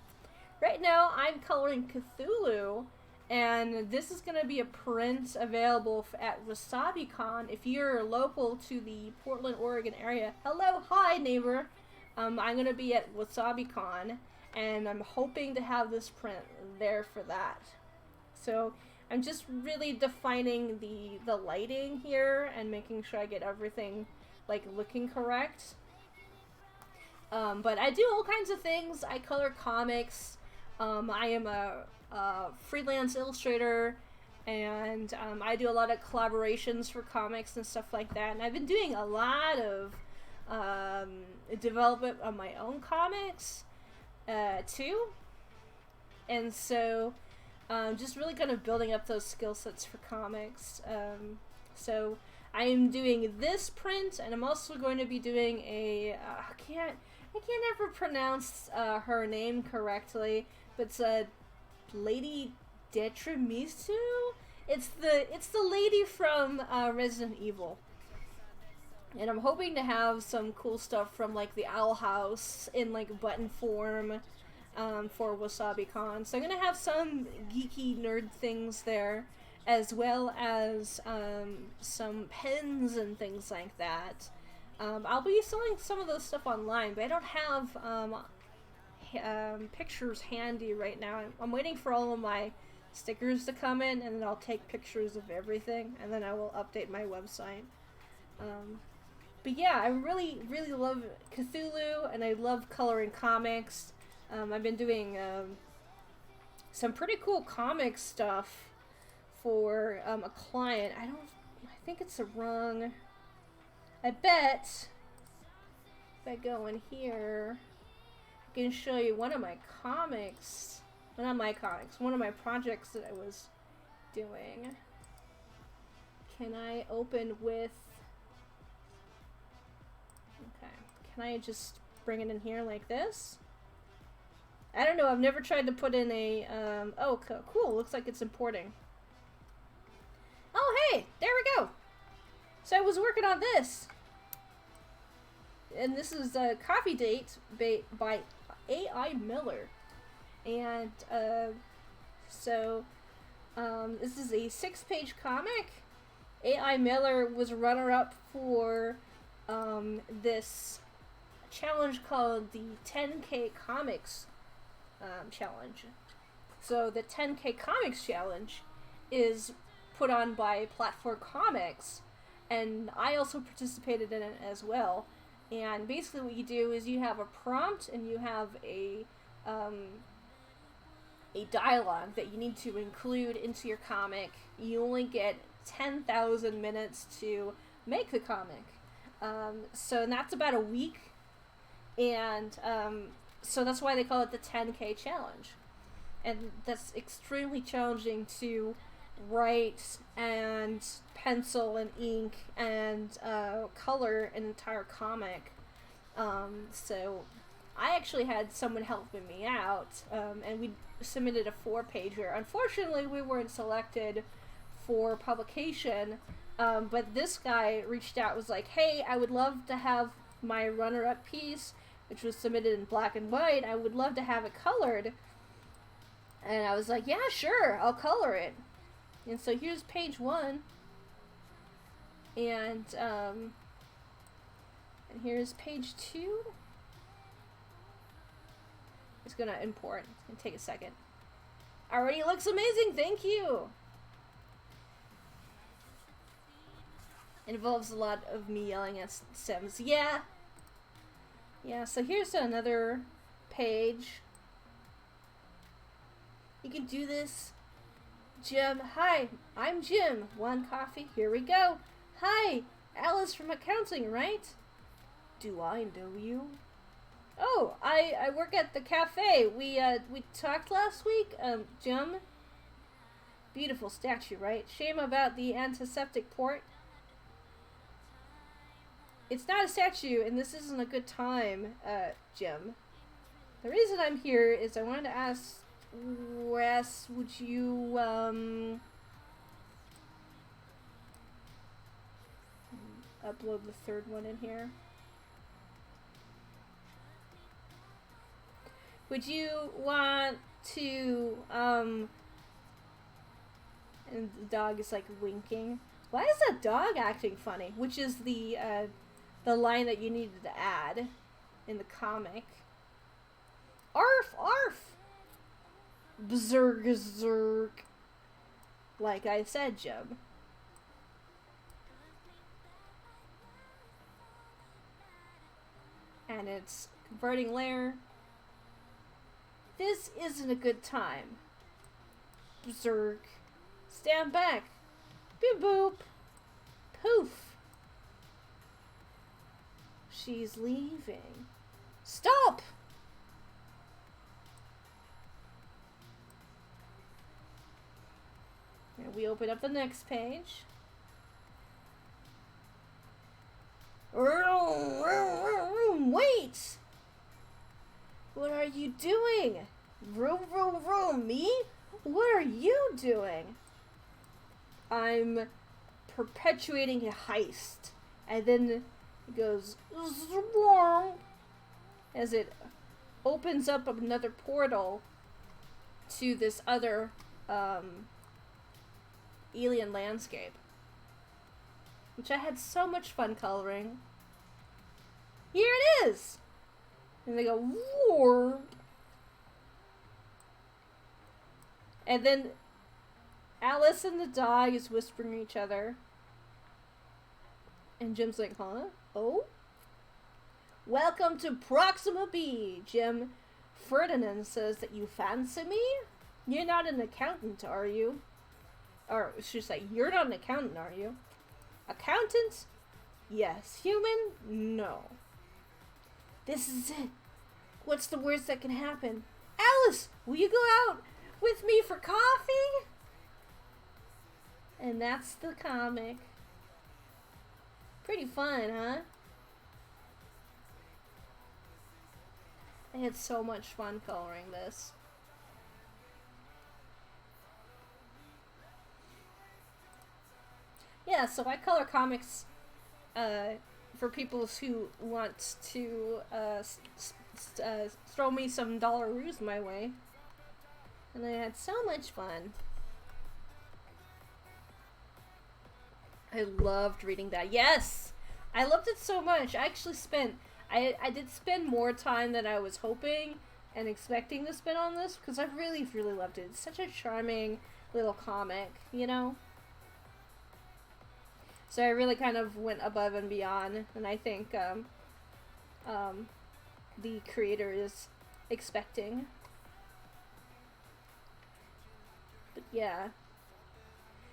Right now, I'm coloring Cthulhu, and this is going to be a print available at WasabiCon if you're local to the Portland, Oregon area. Hello, hi neighbor. I'm going to be at WasabiCon, and I'm hoping to have this print there for that. So I'm just really defining the lighting here and making sure I get everything like looking correct. But I do all kinds of things. I color comics. I am a freelance illustrator, and I do a lot of collaborations for comics and stuff like that. And I've been doing a lot of development of my own comics too. And so just really kind of building up those skill sets for comics. So I am doing this print, and I'm also going to be doing a I can't ever pronounce her name correctly, but it's a Lady Detrimisu. It's the lady from Resident Evil. And I'm hoping to have some cool stuff from like the Owl House in like button form for WasabiCon. So I'm gonna have some geeky nerd things there, as well as some pens and things like that. I'll be selling some of those stuff online, but I don't have pictures handy right now. I'm waiting for all of my stickers to come in, and then I'll take pictures of everything, and then I will update my website. But yeah, I really love Cthulhu, and I love coloring comics. I've been doing some pretty cool comic stuff for a client. I think it's the wrong. I bet if I go in here, I can show you one of my comics. Well, not my comics, one of my projects that I was doing. Can I open with... Okay, can I just bring it in here like this? I don't know, I've never tried to put in a, oh, cool, looks like it's importing. Oh, hey, there we go. So I was working on this. And this is a Coffee Date by A.I. Miller. And, this is a 6-page comic. A.I. Miller was runner-up for, this challenge called the 10K Comics challenge. So the 10K Comics challenge is put on by Platform Comics, and I also participated in it as well. And basically what you do is you have a prompt, and you have a dialogue that you need to include into your comic. You only get 10,000 minutes to make the comic. So that's about a week, and so that's why they call it the 10K challenge. And that's extremely challenging to write and pencil and ink and color an entire comic. So I actually had someone helping me out, and we submitted a 4-pager. Unfortunately, we weren't selected for publication, but this guy reached out, was like, hey, I would love to have my runner-up piece, which was submitted in black and white. I would love to have it colored. And I was like, yeah, sure, I'll color it. And so here's page 1. And here's page 2. It's gonna import. It's gonna take a second. Already looks amazing, thank you! It involves a lot of me yelling at Sims. Yeah! Yeah, so here's another page. You can do this. Jim, hi, I'm Jim. 1 coffee, here we go. Hi, Alice from accounting, right? Do I know you? Oh, I work at the cafe. We talked last week, Jim. Beautiful statue, right? Shame about the antiseptic port. It's not a statue, and this isn't a good time, Jim. The reason I'm here is I wanted to ask Wes, would you, upload the 3rd one in here? Would you want to, and the dog is like winking. Why is that dog acting funny? Which is the line that you needed to add in the comic. Arf, arf! Bzurg, zurg. Like I said, Jim. And it's converting layer. This isn't a good time. Berserk. Stand back. Beep boop. Poof. She's leaving. Stop! And we open up the next page. Wait! What are you doing? Vroom. Me? What are you doing? I'm perpetuating a heist. And then it goes as it opens up another portal to this other alien landscape, which I had so much fun coloring. Here it is! And they go warp. And then Alice and the dog is whispering each other. And Jim's like, huh? Oh? Welcome to Proxima B, Jim. Ferdinand says that you fancy me? You're not an accountant, are you? Or should I say, you're not an accountant, are you? Accountant? Yes. Human? No. This is it. What's the worst that can happen? Alice, will you go out with me for coffee? And that's the comic. Pretty fun, huh? I had so much fun coloring this. Yeah, so I color comics for people who want to throw me some dollaroos my way. And I had so much fun. I loved reading that. Yes! I loved it so much. I actually spent... I did spend more time than I was hoping and expecting to spend on this, because I really, really loved it. It's such a charming little comic, you know? So I really kind of went above and beyond, and I think the creator is expecting. But yeah,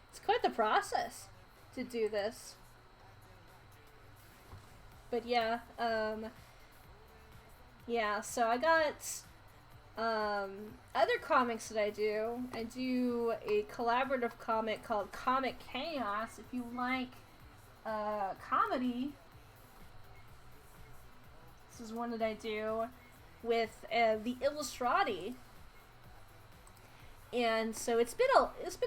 it's quite the process to do this. But yeah, yeah, so I got other comics that I do. I do a collaborative comic called Comic Chaos. If you like comedy, this is one that I do with the Illustrati. And so it's been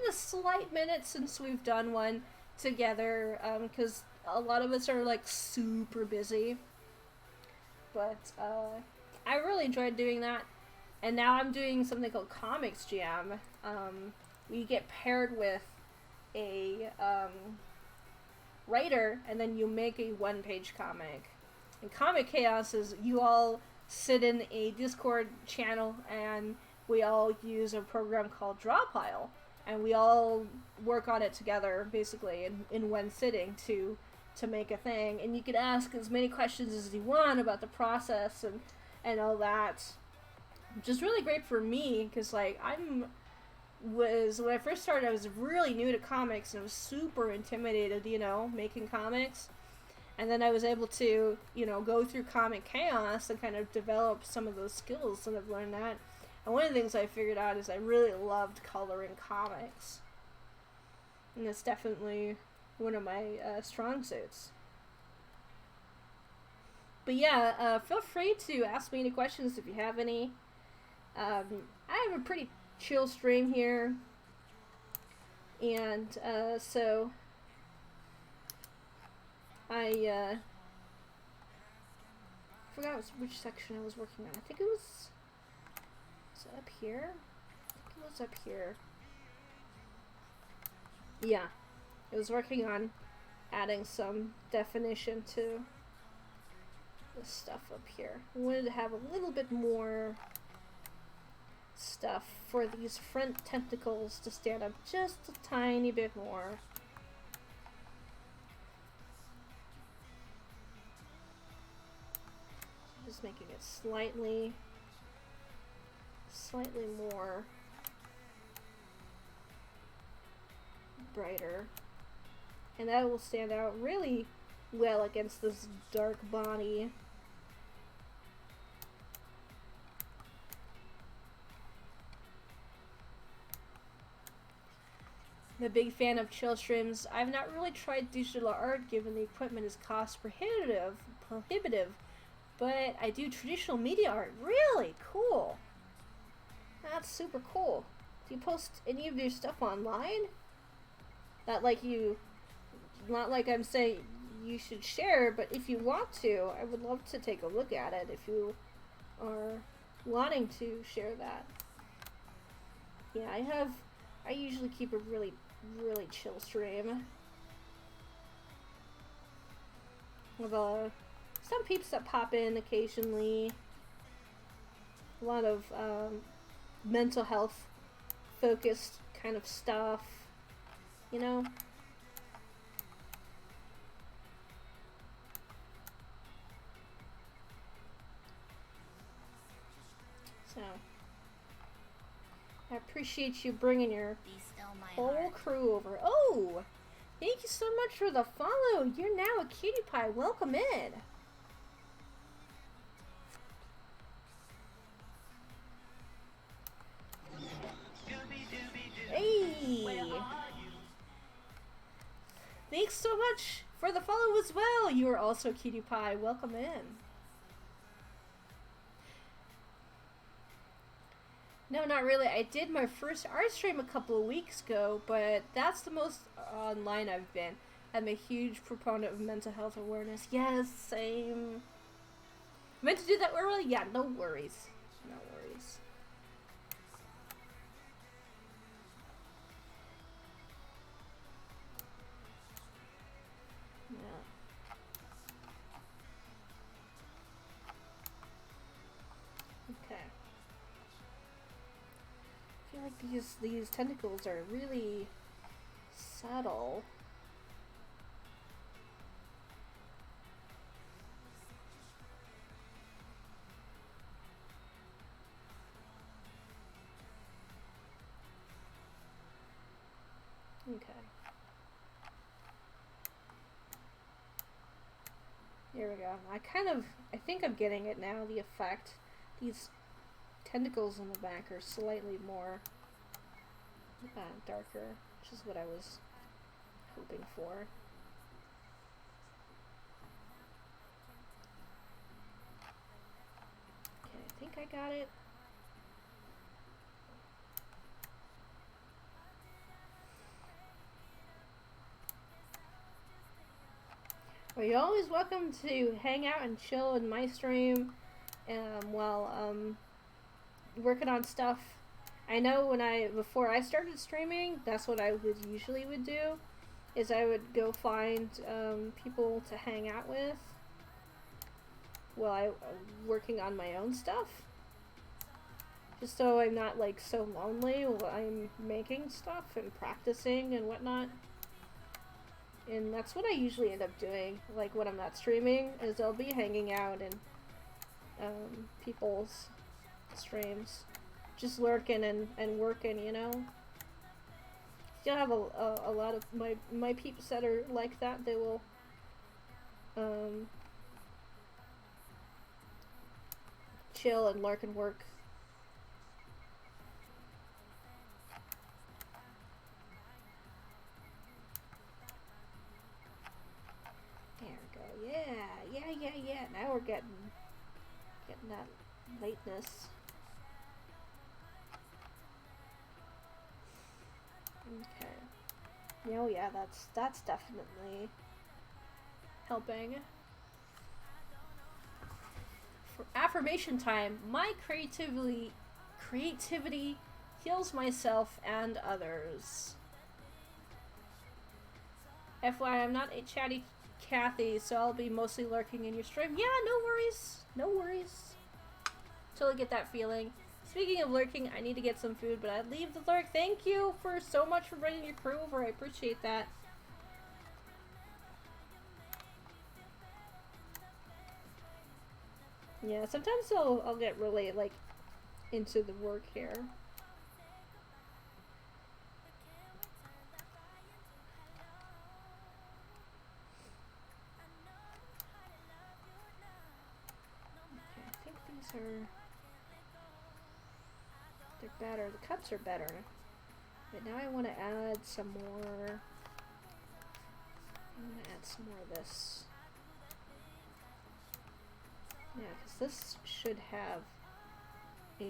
a slight minute since we've done one together, because a lot of us are like super busy. But I really enjoyed doing that. And now I'm doing something called Comics Jam. We get paired with a writer, and then you make a one-page comic. And Comic Chaos is you all sit in a Discord channel, and we all use a program called Drawpile, and we all work on it together, basically, in one sitting to make a thing. And you can ask as many questions as you want about the process and all that, which is really great for me, because like when I first started, I was really new to comics, and I was super intimidated, you know, making comics. And then I was able to, you know, go through Comic Chaos and kind of develop some of those skills, and I've learned that. And one of the things I figured out is I really loved coloring comics. And it's definitely one of my strong suits. But yeah, feel free to ask me any questions if you have any. I have a pretty chill stream here. And so I forgot which section I was working on. I think it was it up here? I think it was up here. Yeah. I was working on adding some definition to the stuff up here. I wanted to have a little bit more stuff for these front tentacles to stand up just a tiny bit more. Just making it slightly slightly more brighter. And that will stand out really well against this dark body. I'm a big fan of chill streams. I've not really tried digital art given the equipment is cost prohibitive, but I do traditional media art. Really cool. That's super cool. Do you post any of your stuff online? Not like I'm saying you should share, but if you want to, I would love to take a look at it if you are wanting to share that. Yeah, I usually keep a really chill stream. With some peeps that pop in occasionally. A lot of mental health focused kind of stuff, you know? So, I appreciate you bringing your whole crew over. Oh! Thank you so much for the follow. You're now a cutie pie. Welcome in. Hey! Thanks so much for the follow as well. You are also cutie pie. Welcome in. No, not really. I did my first art stream a couple of weeks ago, but that's the most online I've been. I'm a huge proponent of mental health awareness. Yes, same. Meant to do that early? Yeah, no worries. No worries. Yeah. Okay. I feel like these tentacles are really subtle. Okay. There we go. I think I'm getting it now, the effect. These tentacles in the back are slightly more darker, which is what I was hoping for. Okay, I think I got it. Well, you're always welcome to hang out and chill in my stream while working on stuff. I know before I started streaming, that's what I usually would do, is I would go find people to hang out with while I'm working on my own stuff. Just so I'm not like so lonely while I'm making stuff and practicing and whatnot. And that's what I usually end up doing, like when I'm not streaming, is I'll be hanging out in people's streams. Just lurking and working, you know? Still have a lot of my peeps that are like that. They will chill and lurk and work. There we go. Yeah. Now we're getting that lateness. Okay. Oh yeah, that's definitely helping. For affirmation time, my creativity heals myself and others. FYI, I'm not a chatty Kathy, so I'll be mostly lurking in your stream. Yeah, no worries. Totally get that feeling. Speaking of lurking, I need to get some food, but I'd leave the lurk. Thank you so much for bringing your crew over. I appreciate that. Yeah, sometimes I'll get really like into the work here. Okay, I think these are... they're better. The cups are better. But now I want to add some more... I'm going to add some more of this. Yeah, because this should have a...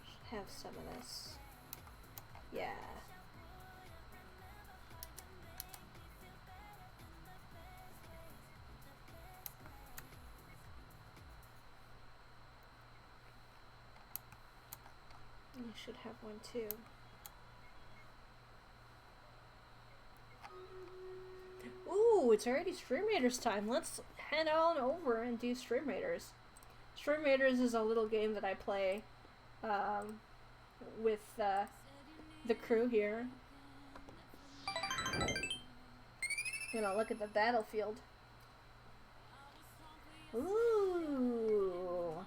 should have some of this. Yeah. You should have one too. Ooh, it's already Stream Raiders time. Let's head on over and do Stream Raiders. Stream Raiders is a little game that I play with the crew here. You know, look at the battlefield. Ooh,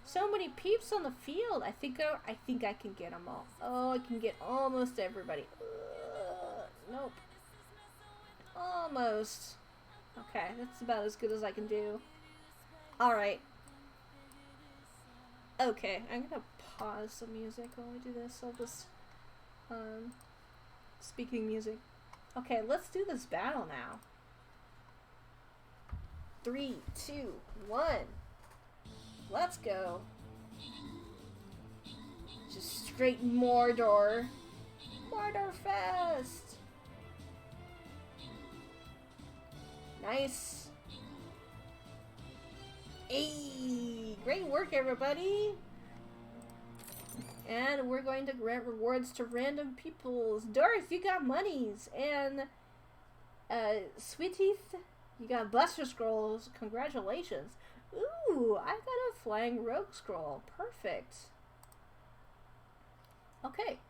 so many peeps on the field. I think I can get them all. Oh, I can get almost everybody. Nope. Almost. Okay, that's about as good as I can do. Alright. Okay, I'm gonna pause the music while we do this. I'll just, speaking music. Okay, let's do this battle now. 3, 2, 1. Let's go. Just straight Mordor. Mordor Fest. Nice. Hey, great work, everybody. And we're going to grant rewards to random peoples. Darth, you got monies. And Sweet Teeth, you got Buster Scrolls. Congratulations. Ooh, I got a Flying Rogue Scroll. Perfect. Okay,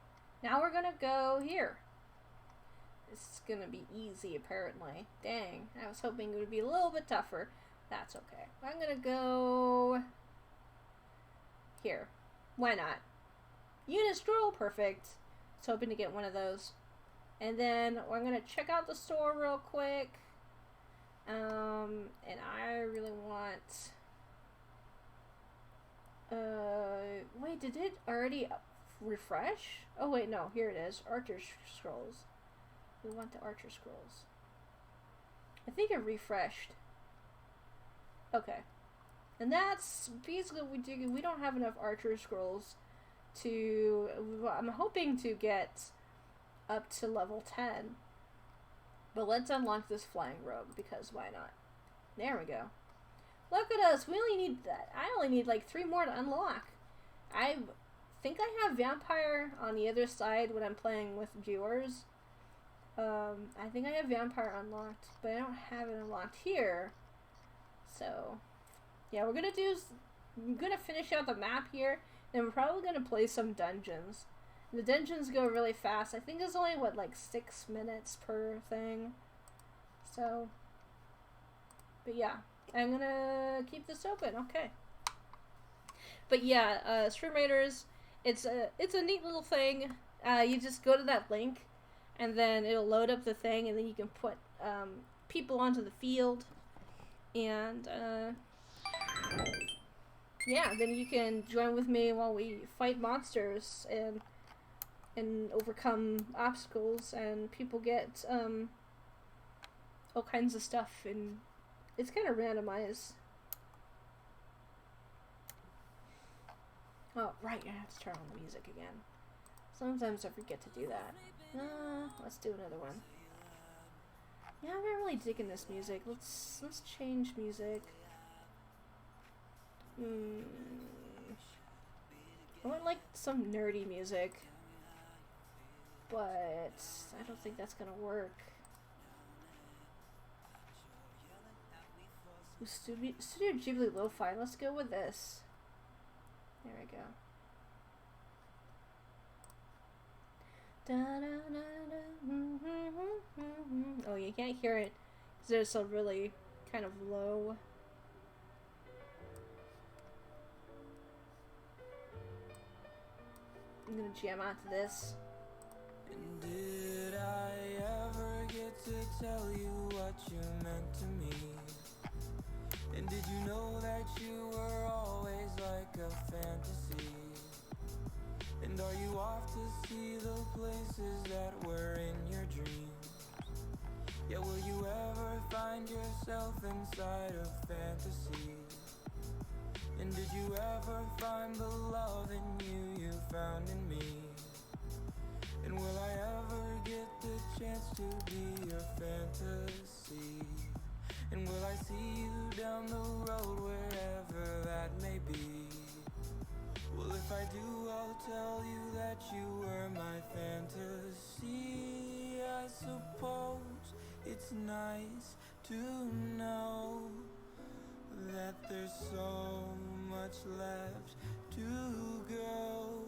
now we're gonna go here. This is gonna be easy, apparently. Dang, I was hoping it would be a little bit tougher. That's okay. I'm gonna go here. Why not? Unit Scroll, perfect. I was hoping to get one of those. And then I'm gonna check out the store real quick. And I really want... wait, did it already refresh? Oh wait, no, here it is. Archer Scrolls. We want the Archer Scrolls. I think it refreshed. Okay. And that's basically what we do. We don't have enough Archer Scrolls to... I'm hoping to get up to level 10. But let's unlock this Flying Rogue, because why not? There we go. Look at us! We only need that. I only need like 3 more to unlock. I think I have Vampire on the other side when I'm playing with viewers. I think I have Vampire unlocked, but I don't have it unlocked here. So, yeah, I'm gonna finish out the map here, and we're probably gonna play some dungeons. The dungeons go really fast. I think it's only, what, like 6 minutes per thing. So, but yeah, I'm gonna keep this open. Okay. But yeah, Stream Raiders, it's a neat little thing. You just go to that link, and then it'll load up the thing, and then you can put people onto the field, and yeah, then you can join with me while we fight monsters and overcome obstacles, and people get all kinds of stuff, and it's kind of randomized. Oh, right, I have to turn on the music again. Sometimes I forget to do that. Let's do another one. Yeah, I'm not really digging this music. Let's change music. I want like some nerdy music, but I don't think that's gonna work. Studio Ghibli Lo-Fi. Let's go with this. There we go. Oh, you can't hear it There's a really kind of low. I'm gonna jam out to this. And did I ever get to tell you what you meant to me? And did you know that you were always like a fantasy? And are you off to see the places that were in your dreams? Yeah, will you ever find yourself inside of fantasy? And did you ever find the love in you found in me? And will I ever get the chance to be your fantasy? And will I see you down the road wherever that may be? Well, if I do, I'll tell you that you were my fantasy. I suppose it's nice to know that there's so much left to go.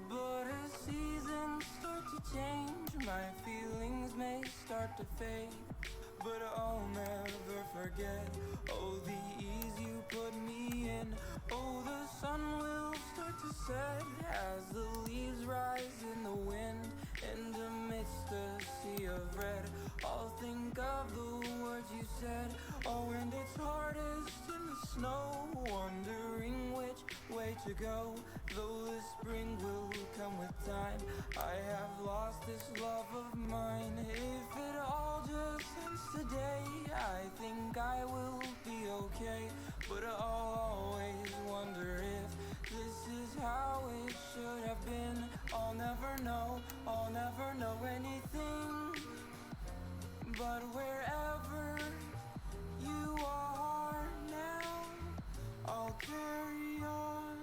But as seasons start to change, my feelings may start to fade. But I'll never forget, oh, the ease you put me in. Oh, the sun will start to set as the leaves rise in the wind. And amidst a sea of red, I'll think of the words you said. Oh, and it's hardest in the snow, wondering which way to go. Though the spring will come with time, I have lost this love of mine. If it all just ends today, I think I will be okay. But I'll always wonder if this is how it should have been. I'll never know anything. But wherever you are now, I'll carry on.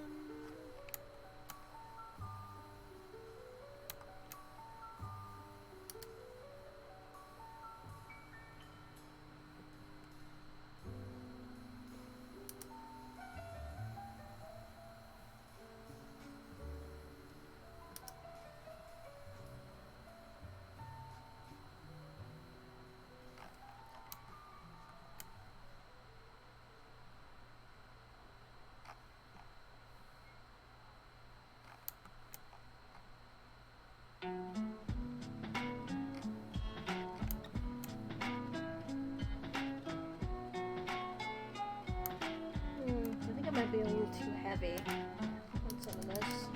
I think I might be a little too heavy on some of this.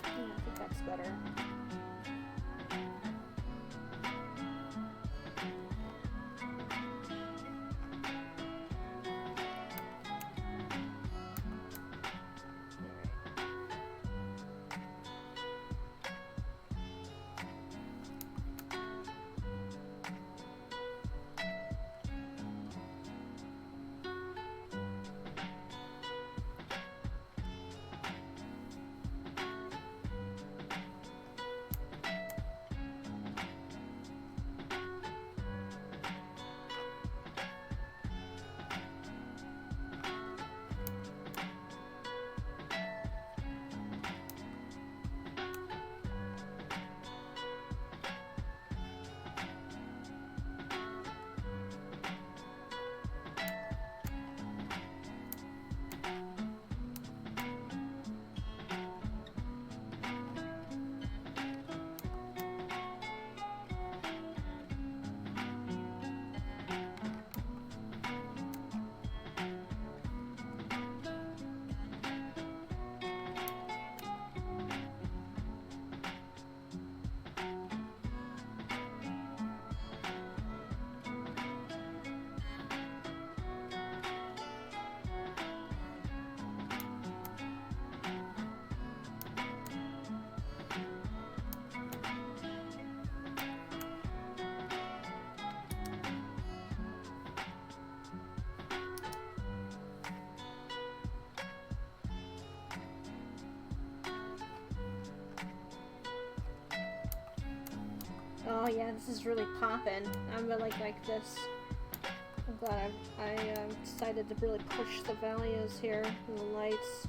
Yeah, I think that's better. Oh yeah, this is really poppin'. I'm gonna like this. I'm glad I decided to really push the values here and the lights.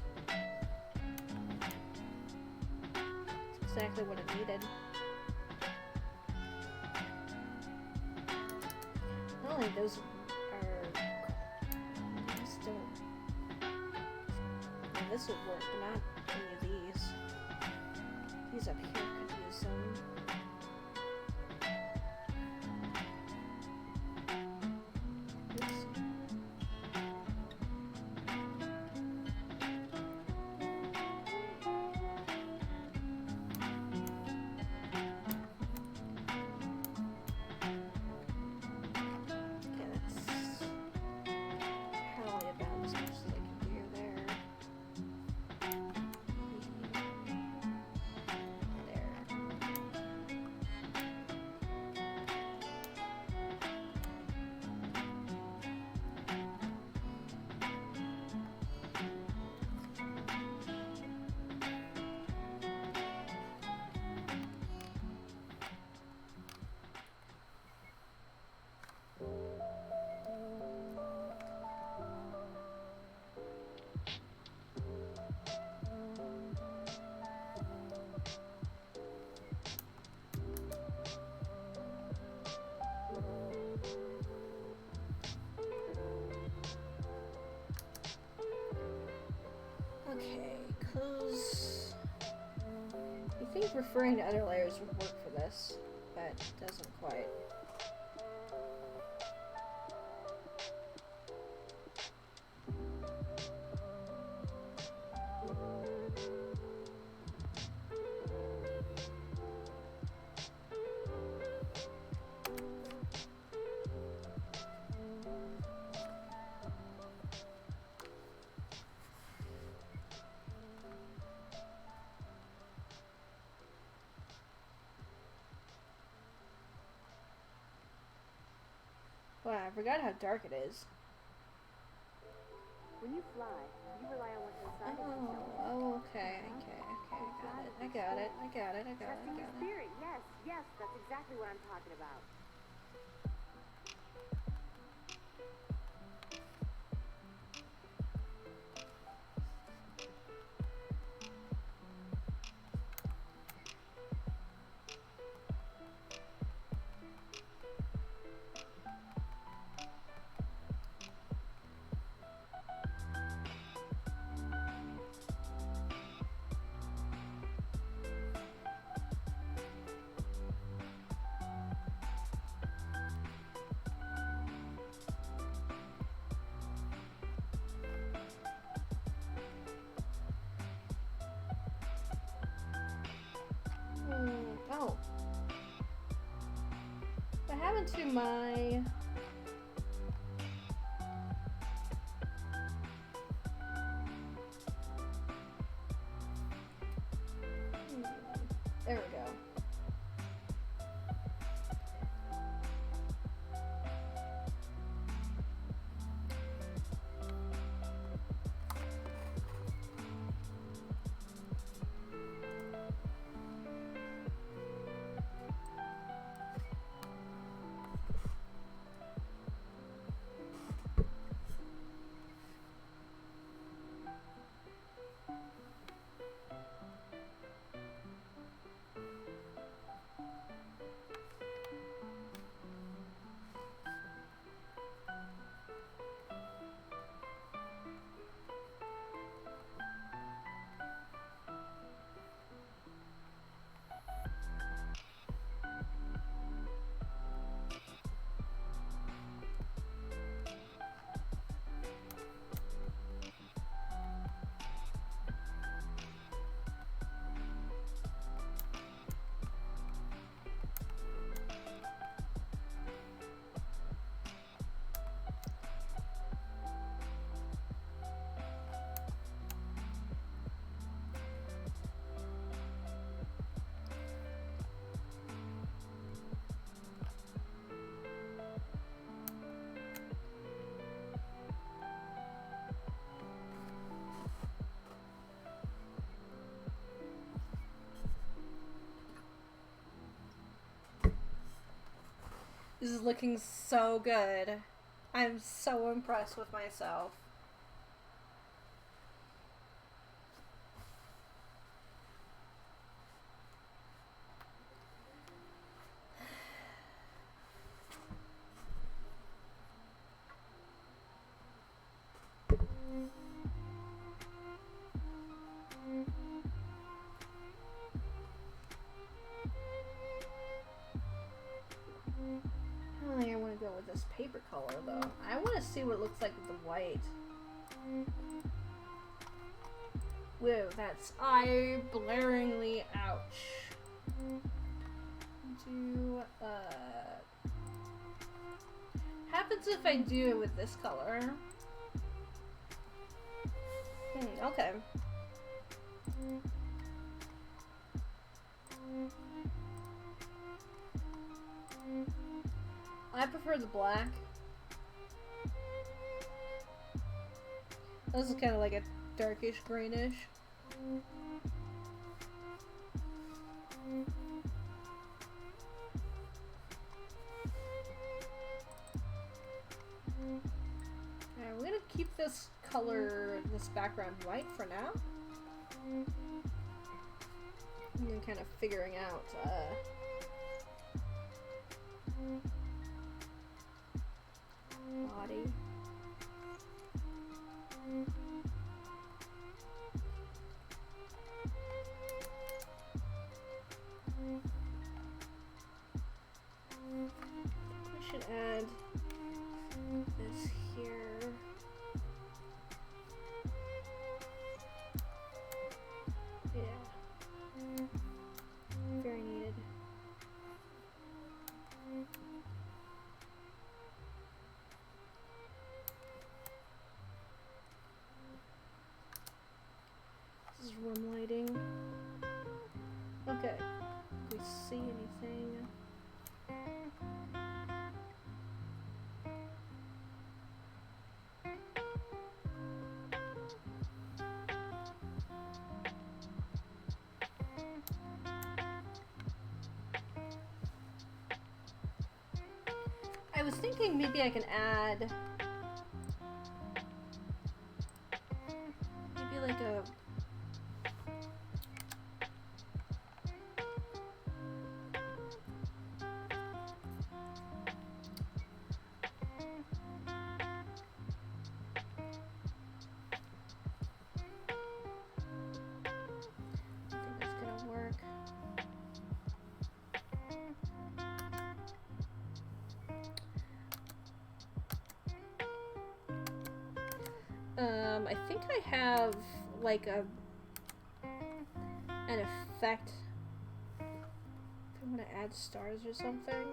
It's exactly what it needed. I don't think those are still. Yeah, this would work, but not any of these. These up here could use some. Oops. Okay, that's probably about as much as I can do there. There. Okay, cause you think referring to other layers would work for this, but it doesn't quite. Wow, I forgot how dark it is. When you fly, you rely on what's inside of yourself. Oh, okay, I got it. Trusting your spirit, yes, that's exactly what I'm talking about. Oh. What happened to my... There we go. This is looking so good. I'm so impressed with myself. I don't think I want to go with this paper color though. I want to see what it looks like with the white. Whoa, that's eye blaringly ouch. Happens if I do it with this color. Okay. I prefer the black. This is kind of like a darkish greenish. Alright, we're gonna keep this color, this background white for now. And then kind of figuring out, body. We should add this here. Yeah. Very needed. This is room lighting. Okay. Do we see anything? I was thinking maybe I can add maybe like a I think that's gonna work. I think I have like an effect. If I want to add stars or something.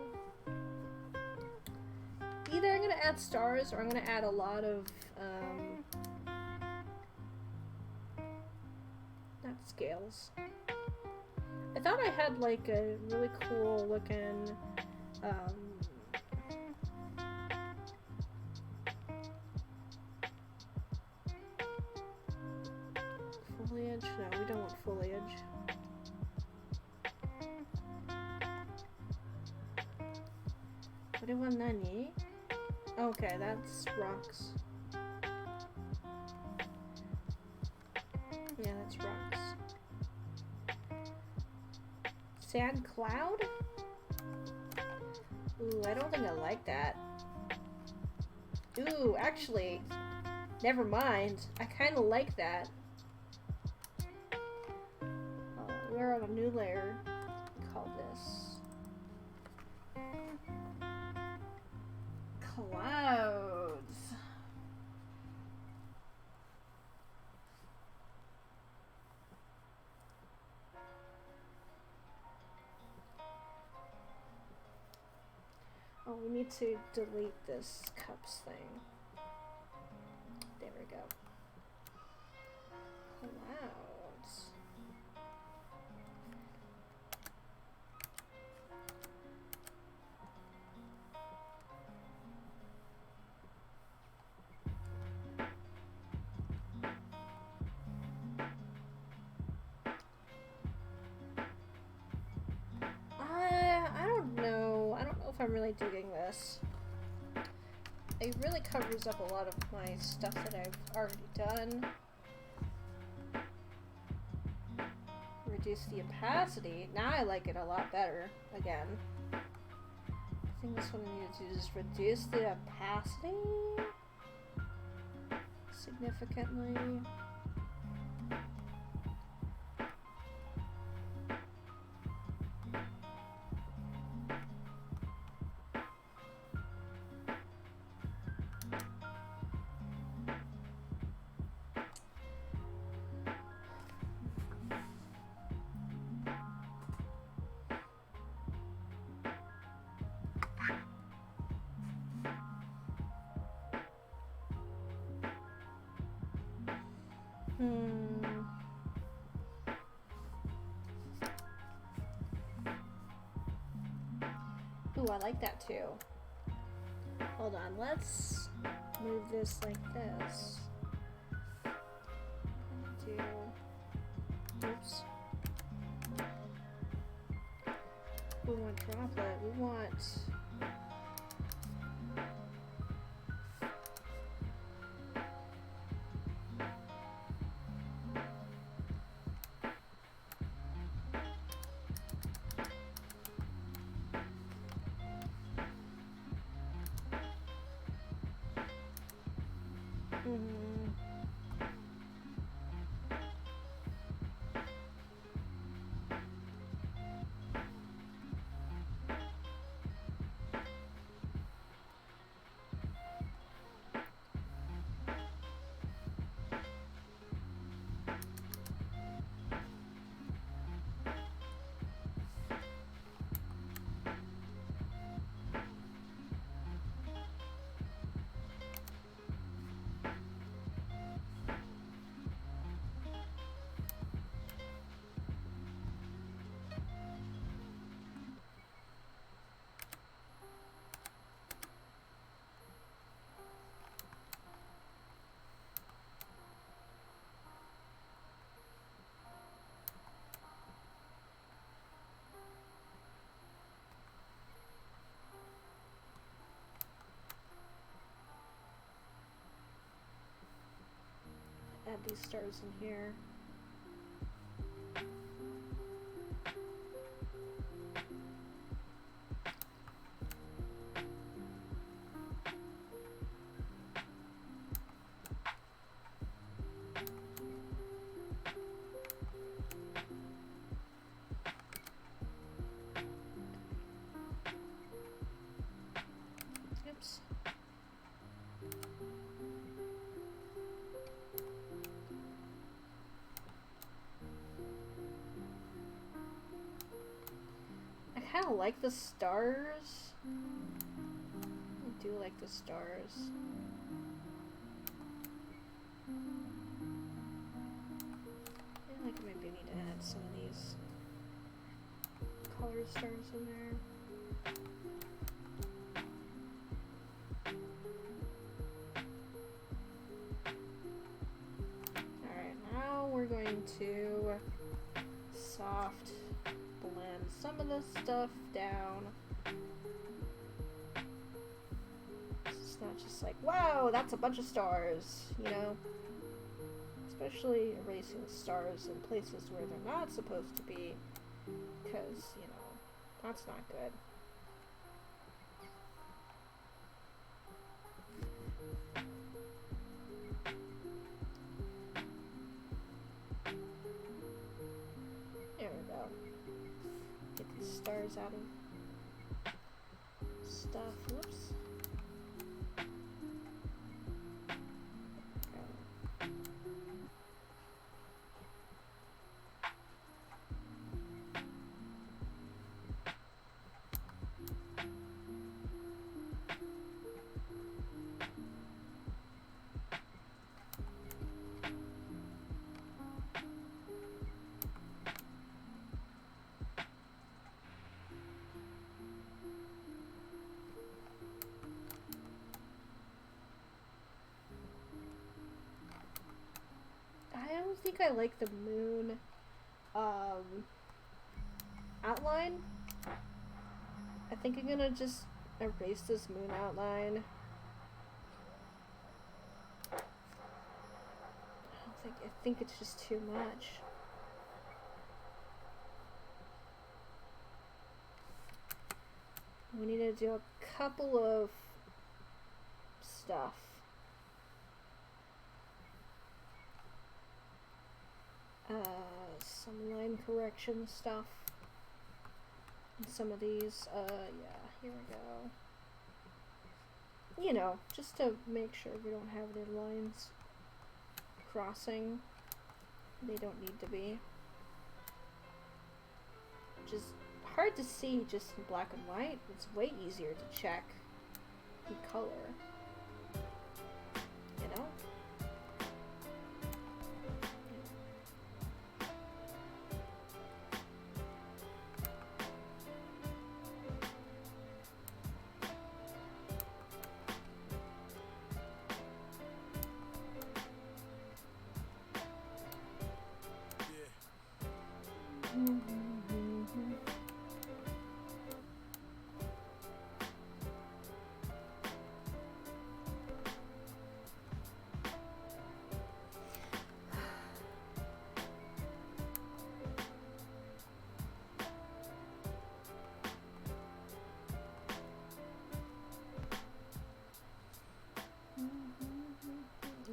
Either I'm gonna add stars or I'm gonna add a lot of not scales. I thought I had like a really cool looking foliage? No, we don't want foliage. What do I want nani? Okay, that's rocks. Yeah, that's rocks. Sand cloud? Ooh, I don't think I like that. Ooh, actually, never mind. I kind of like that. We're on a new layer. We call this clouds. Oh, we need to delete this cups thing. There we go. Clouds. I don't know. I don't know if I'm I'm really digging this. It really covers up a lot of my stuff that I've already done. Reduce the opacity. Now I like it a lot better again. I think that's what I need to do, just reduce the opacity significantly. Ooh, I like that too. Hold on, let's move this like this. Oops. We want droplet. We want. Add these stars in here. Oops. I kind of like the stars. I do like the stars. I feel like I maybe need to add some of these colored stars in there. Alright, now we're going to soft blend some of this stuff down. It's not just like, wow, that's a bunch of stars, you know? Especially erasing stars in places where they're not supposed to be, because, you know, that's not good. There we go. Get these stars out of stuff. Whoops. I don't think I like the moon outline. I think I'm gonna just erase this moon outline. I think it's just too much. We need to do a couple of stuff. Some line correction stuff. And some of these, yeah, here we go. You know, just to make sure we don't have any lines crossing. They don't need to be. Which is hard to see just in black and white. It's way easier to check in color. You know?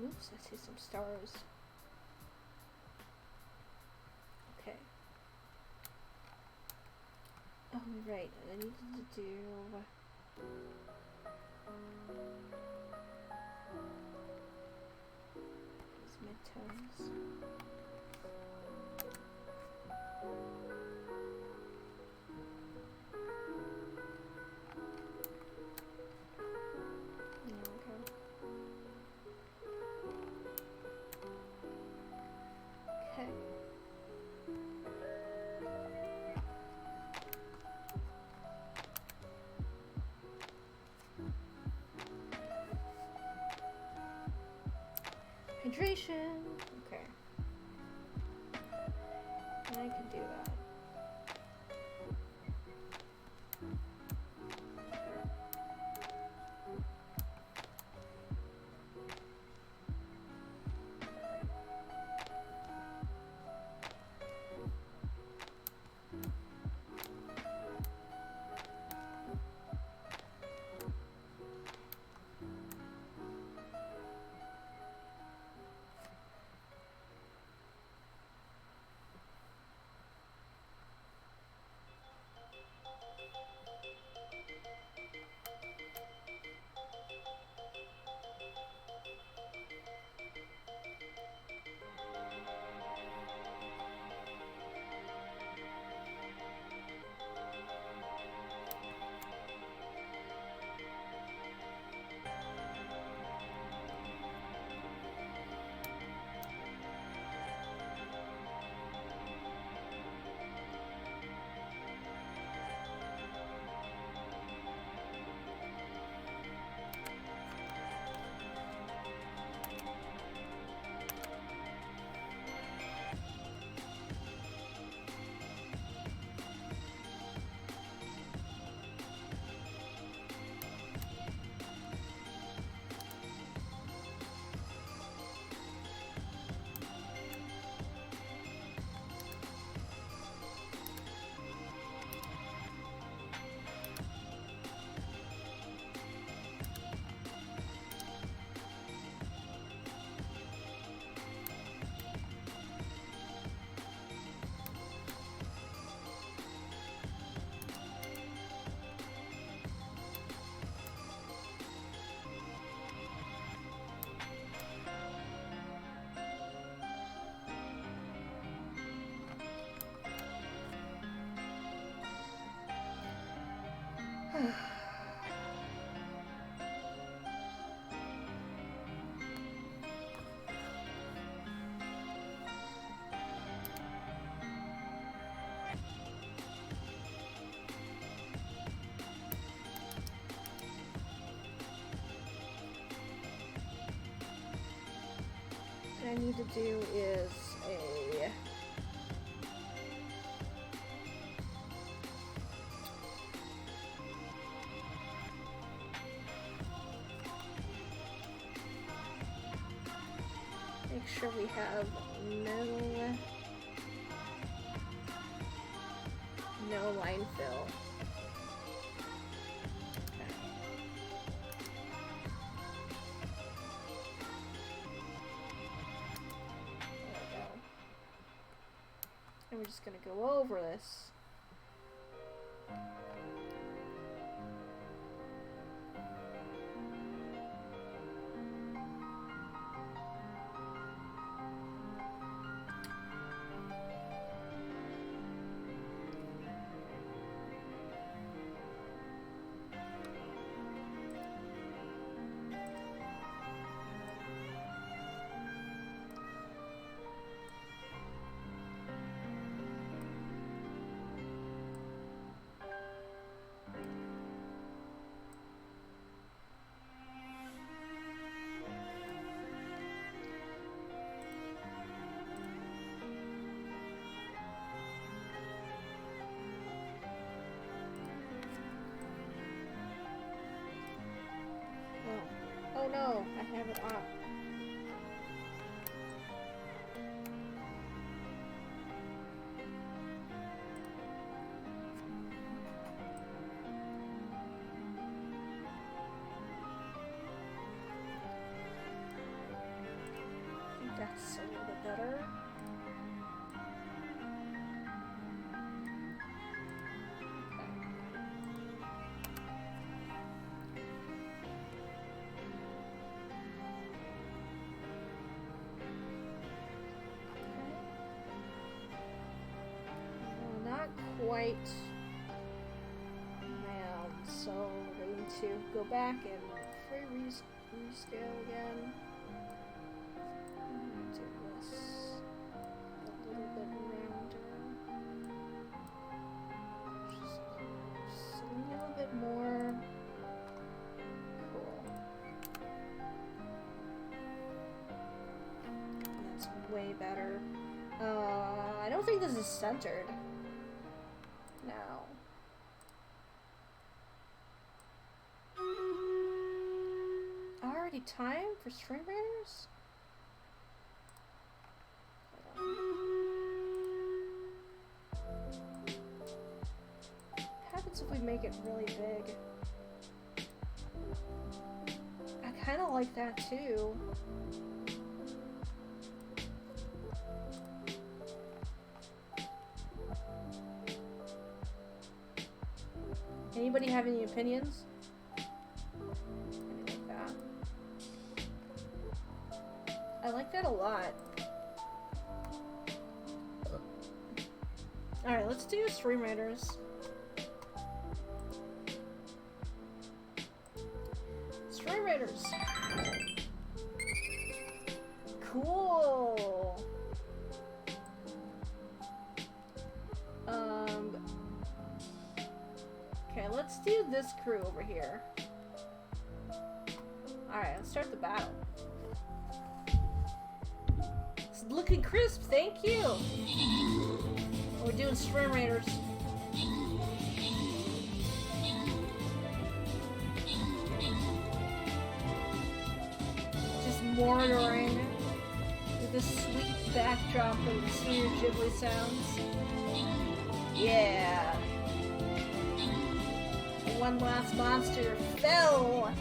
Oops, I see some stars. Okay. Oh, right, I needed to do... these midtones. Okay. Hydration. Okay. I can do that. What I need to do is a make sure we have no line fill. Okay. There we go. And we're just gonna go over this. Oh no, I have it off. I think that's a little bit better. Quite round, so we're going to go back and rescale again. I'm going to do this a little bit rounder, just a little bit more. Cool. That's way better. I don't think this is centered. Now. Already time for Stream Raiders? What happens if we make it really big? I kind of like that too. Anybody have any opinions? Anything like that? I like that a lot. Alright, let's do Stream Raiders. Stream Raiders! Cool! Okay, let's do this crew over here. Alright, let's start the battle. It's looking crisp, thank you! We're doing Stream Raiders. Just mortaring with this sweet backdrop of Studio Ghibli sounds. Yeah! One last monster fell!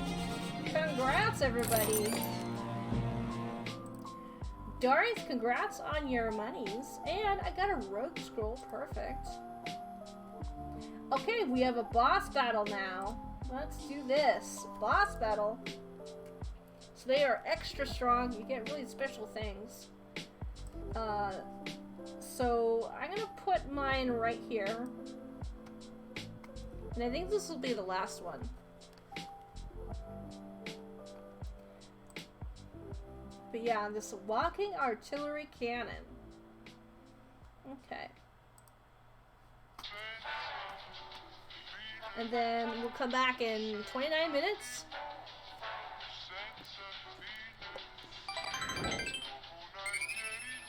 Congrats, everybody! Darius, congrats on your monies. And I got a rogue scroll, perfect. Okay, we have a boss battle now. Let's do this. Boss battle. So they are extra strong. You get really special things. So I'm gonna put mine right here. And I think this will be the last one. But yeah, this walking artillery cannon. Okay. And then we'll come back in 29 minutes.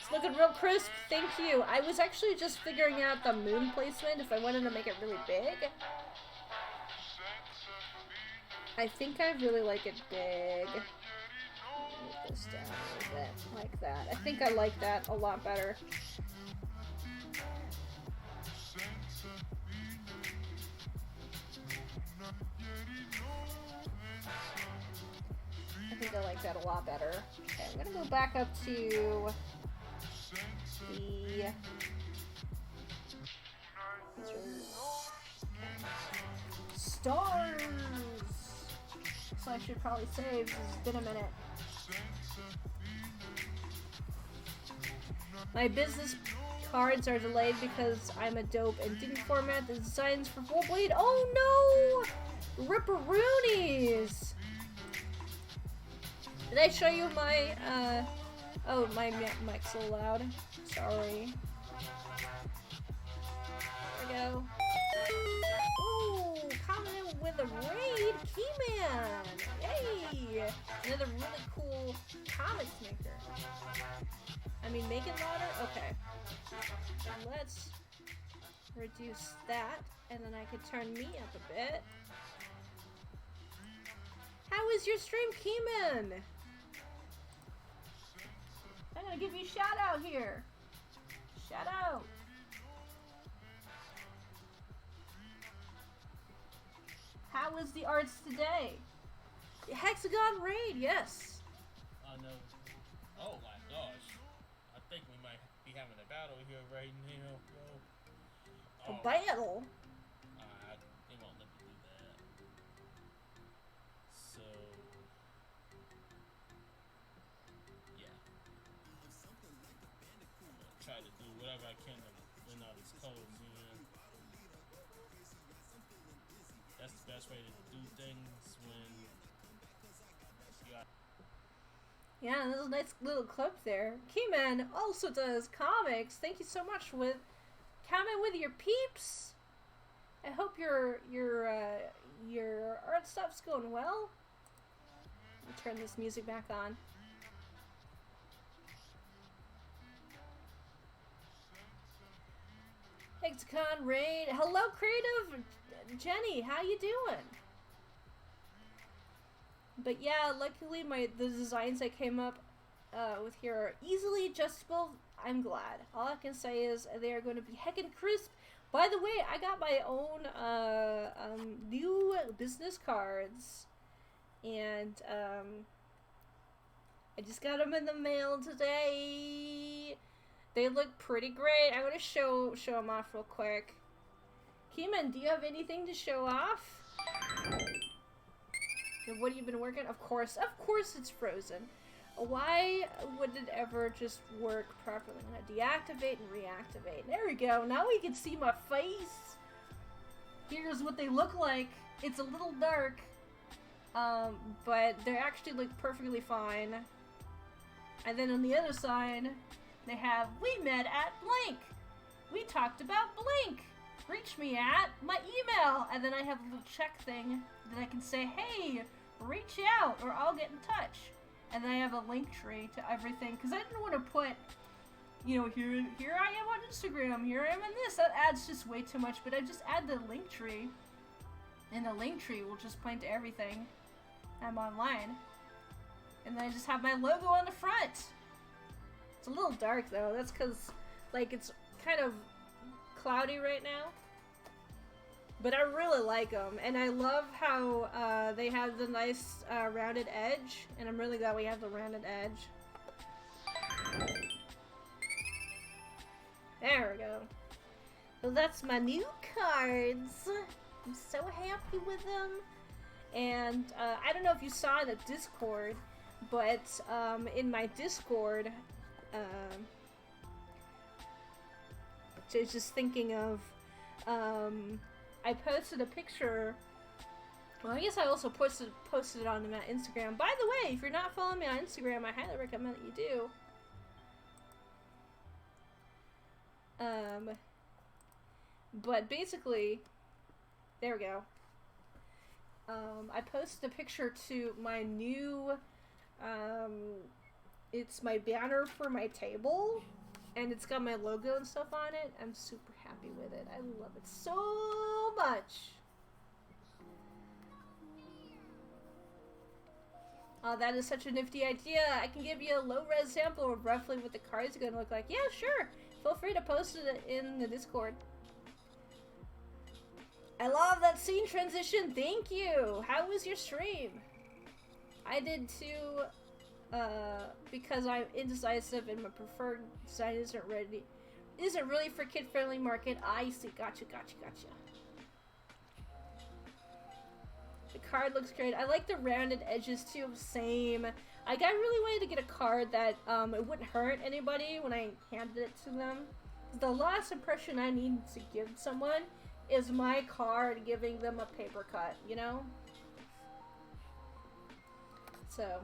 It's looking real crisp, thank you. I was actually just figuring out the moon placement if I wanted to make it really big. I think I really like it big. Move this down a little bit. like that. I think I like that a lot better. I think I like that a lot better. Okay, I'm gonna go back up to the... Stars! So I should probably save, 'cause it's been a minute. My business cards are delayed because I'm a dope and didn't format the designs for full bleed. Oh no! Ripperoonies! Did I show you my, oh, my mic's so loud. Sorry. There we go. Ooh, coming in with a raid, Keyman! Yay! Another really cool comics maker. I mean, make it louder? Okay. Let's reduce that, and then I could turn me up a bit. How is your stream, Keyman? I'm gonna give you a shout out here. Shout out. How was the arts today? Hexagon raid, yes. No. Oh my gosh. I think we might be having a battle here right now, bro. A battle? They won't let me do that. So, yeah. I'm gonna try to do whatever I can to win all these codes, man. That's the best way to do things when you got... Yeah, there's a nice little clip there. Keyman also does comics. Thank you so much with coming with your peeps. I hope your art stuff's going well. Let me turn this music back on. Hexagon raid. Hello, creative Jenny. How you doing? But yeah, luckily the designs I came up with here are easily adjustable. I'm glad. All I can say is they are going to be heckin' crisp. By the way, I got my own new business cards, and I just got them in the mail today. They look pretty great. I'm gonna show them off real quick. Keyman, do you have anything to show off? What have you been working? Of course it's frozen. Why would it ever just work properly? I'm gonna deactivate and reactivate. There we go. Now we can see my face. Here's what they look like. It's a little dark, but they actually look perfectly fine. And then on the other side, they have, we met at blank. We talked about blank. Reach me at my email. And then I have a little check thing that I can say, hey, reach out or I'll get in touch. And then I have a link tree to everything because I didn't want to put, you know, here I am on Instagram, here I am in this. That adds just way too much, but I just add the link tree, and the link tree will just point to everything. I'm online. And then I just have my logo on the front. It's a little dark though, that's because, like, it's kind of cloudy right now. But I really like them, and I love how they have the nice rounded edge, and I'm really glad we have the rounded edge. There we go. So that's my new cards. I'm so happy with them. And I don't know if you saw the Discord, but in my Discord, just thinking of, I posted a picture. Well, I guess I also posted it on my Instagram. By the way, if you're not following me on Instagram, I highly recommend that you do. But basically, there we go. I posted a picture to my new, it's my banner for my table, and it's got my logo and stuff on it. I'm super happy with it. I love it so much. Oh, that is such a nifty idea. I can give you a low-res sample of roughly what the card's gonna look like. Yeah, sure. Feel free to post it in the Discord. I love that scene transition. Thank you. How was your stream? I did too, because I'm indecisive and my preferred design isn't really for kid-friendly market. I see. Gotcha. The card looks great. I like the rounded edges too. Same. Like, I really wanted to get a card that it wouldn't hurt anybody when I handed it to them. The last impression I need to give someone is my card giving them a paper cut, you know? So.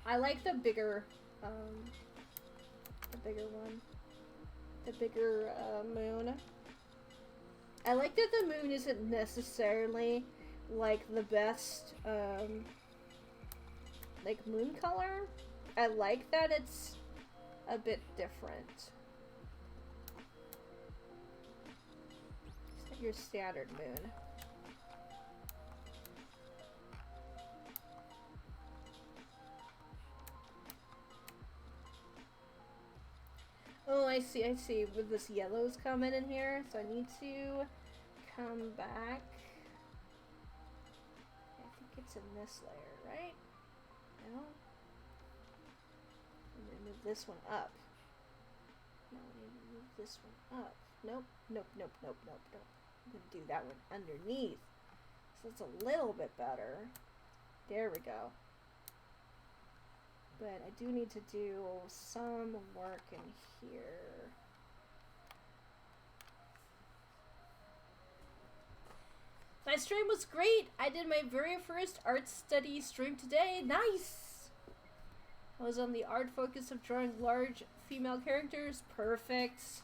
I like the bigger one. The bigger, moon. I like that the moon isn't necessarily, like, the best, like, moon color. I like that it's a bit different. It's not your standard moon. Oh, I see. With this yellow's coming in here, so I need to come back. I think it's in this layer, right? No? I'm gonna move this one up. No, I need to move this one up. Nope. I'm gonna do that one underneath. So it's a little bit better. There we go. But I do need to do some work in here. My stream was great. I did my very first art study stream today. Nice! I was on the art focus of drawing large female characters. Perfect.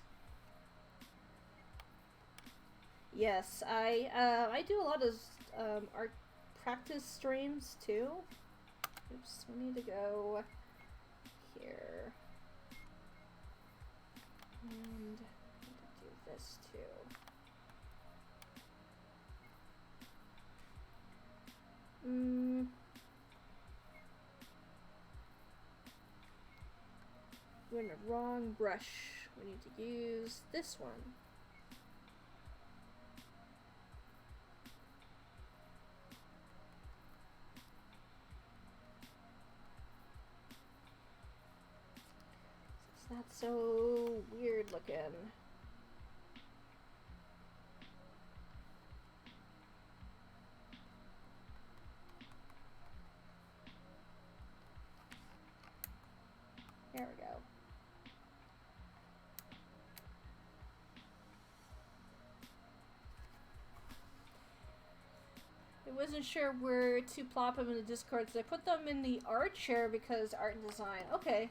Yes, I do a lot of art practice streams too. Oops, we need to go here. And I need to do this too. We're in the wrong brush. We need to use this one. It's not so weird looking. There we go. I wasn't sure where to plop them in the Discord, so I put them in the art chair because art and design. Okay.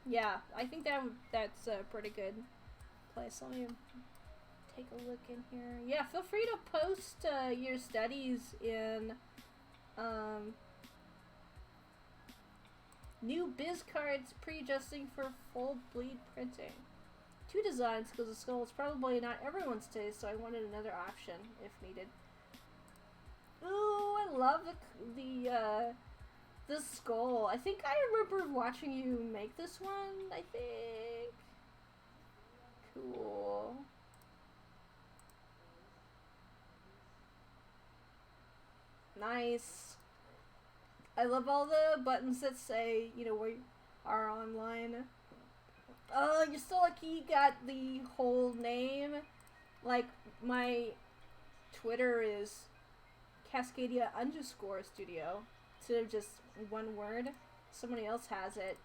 Yeah, I think that's a pretty good place. Let me take a look in here. Yeah, feel free to post your studies in new biz cards pre-adjusting for full bleed printing. 2 designs because the skull is probably not everyone's taste, so I wanted another option if needed. Ooh, I love the skull. I think I remember watching you make this one, I think. Cool. Nice. I love all the buttons that say, you know, where you are online. Oh, you're so lucky you got the whole name. Like, my Twitter is Cascadia_studio. Instead of just one word. Somebody else has it.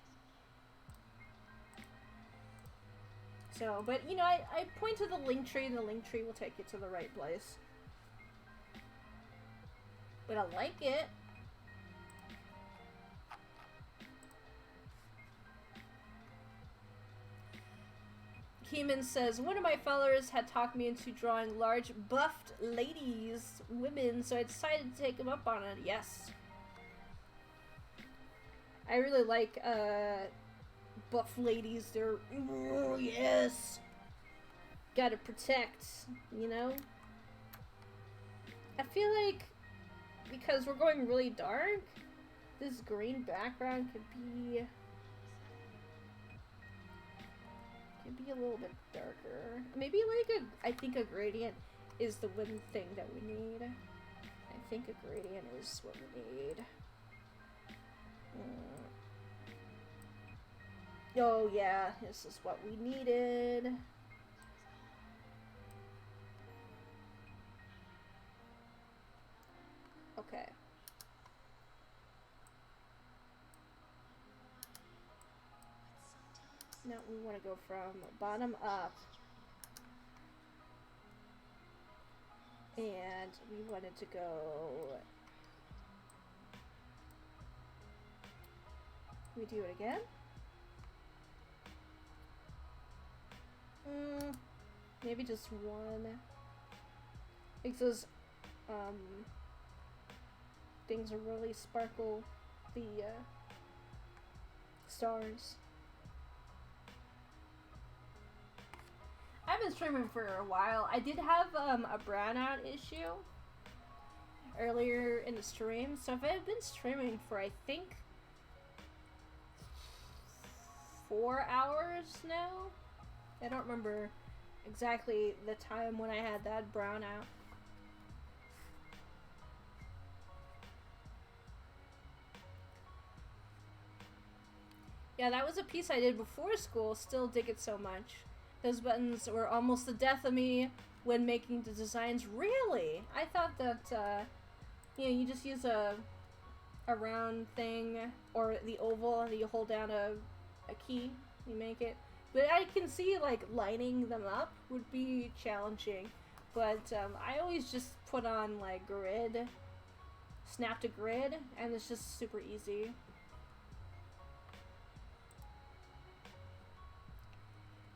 So, but, you know, I point to the link tree, and the link tree will take you to the right place. But I like it. Keeman says, one of my followers had talked me into drawing large, buffed ladies, women, so I decided to take him up on it. Yes. I really like, buff ladies. They're, ooh, yes. Gotta protect, you know? I feel like because we're going really dark, this green background could be a little bit darker. Maybe like I think a gradient is the one thing that we need. I think a gradient is what we need. Oh yeah, this is what we needed. Okay. Now we want to go from bottom up. And we wanted to go... We do it again? Maybe just one. Because those things really sparkle the stars. I've been streaming for a while. I did have a brownout issue earlier in the stream, so I've been streaming for I think 4 hours now. I don't remember exactly the time when I had that brownout. Yeah, that was a piece I did before school. Still dig it so much. Those buttons were almost the death of me when making the designs. Really? I thought that, you know, you just use a round thing or the oval and you hold down a key, you make it. But I can see, like, lining them up would be challenging. But I always just put on, like, grid, snap to grid, and it's just super easy.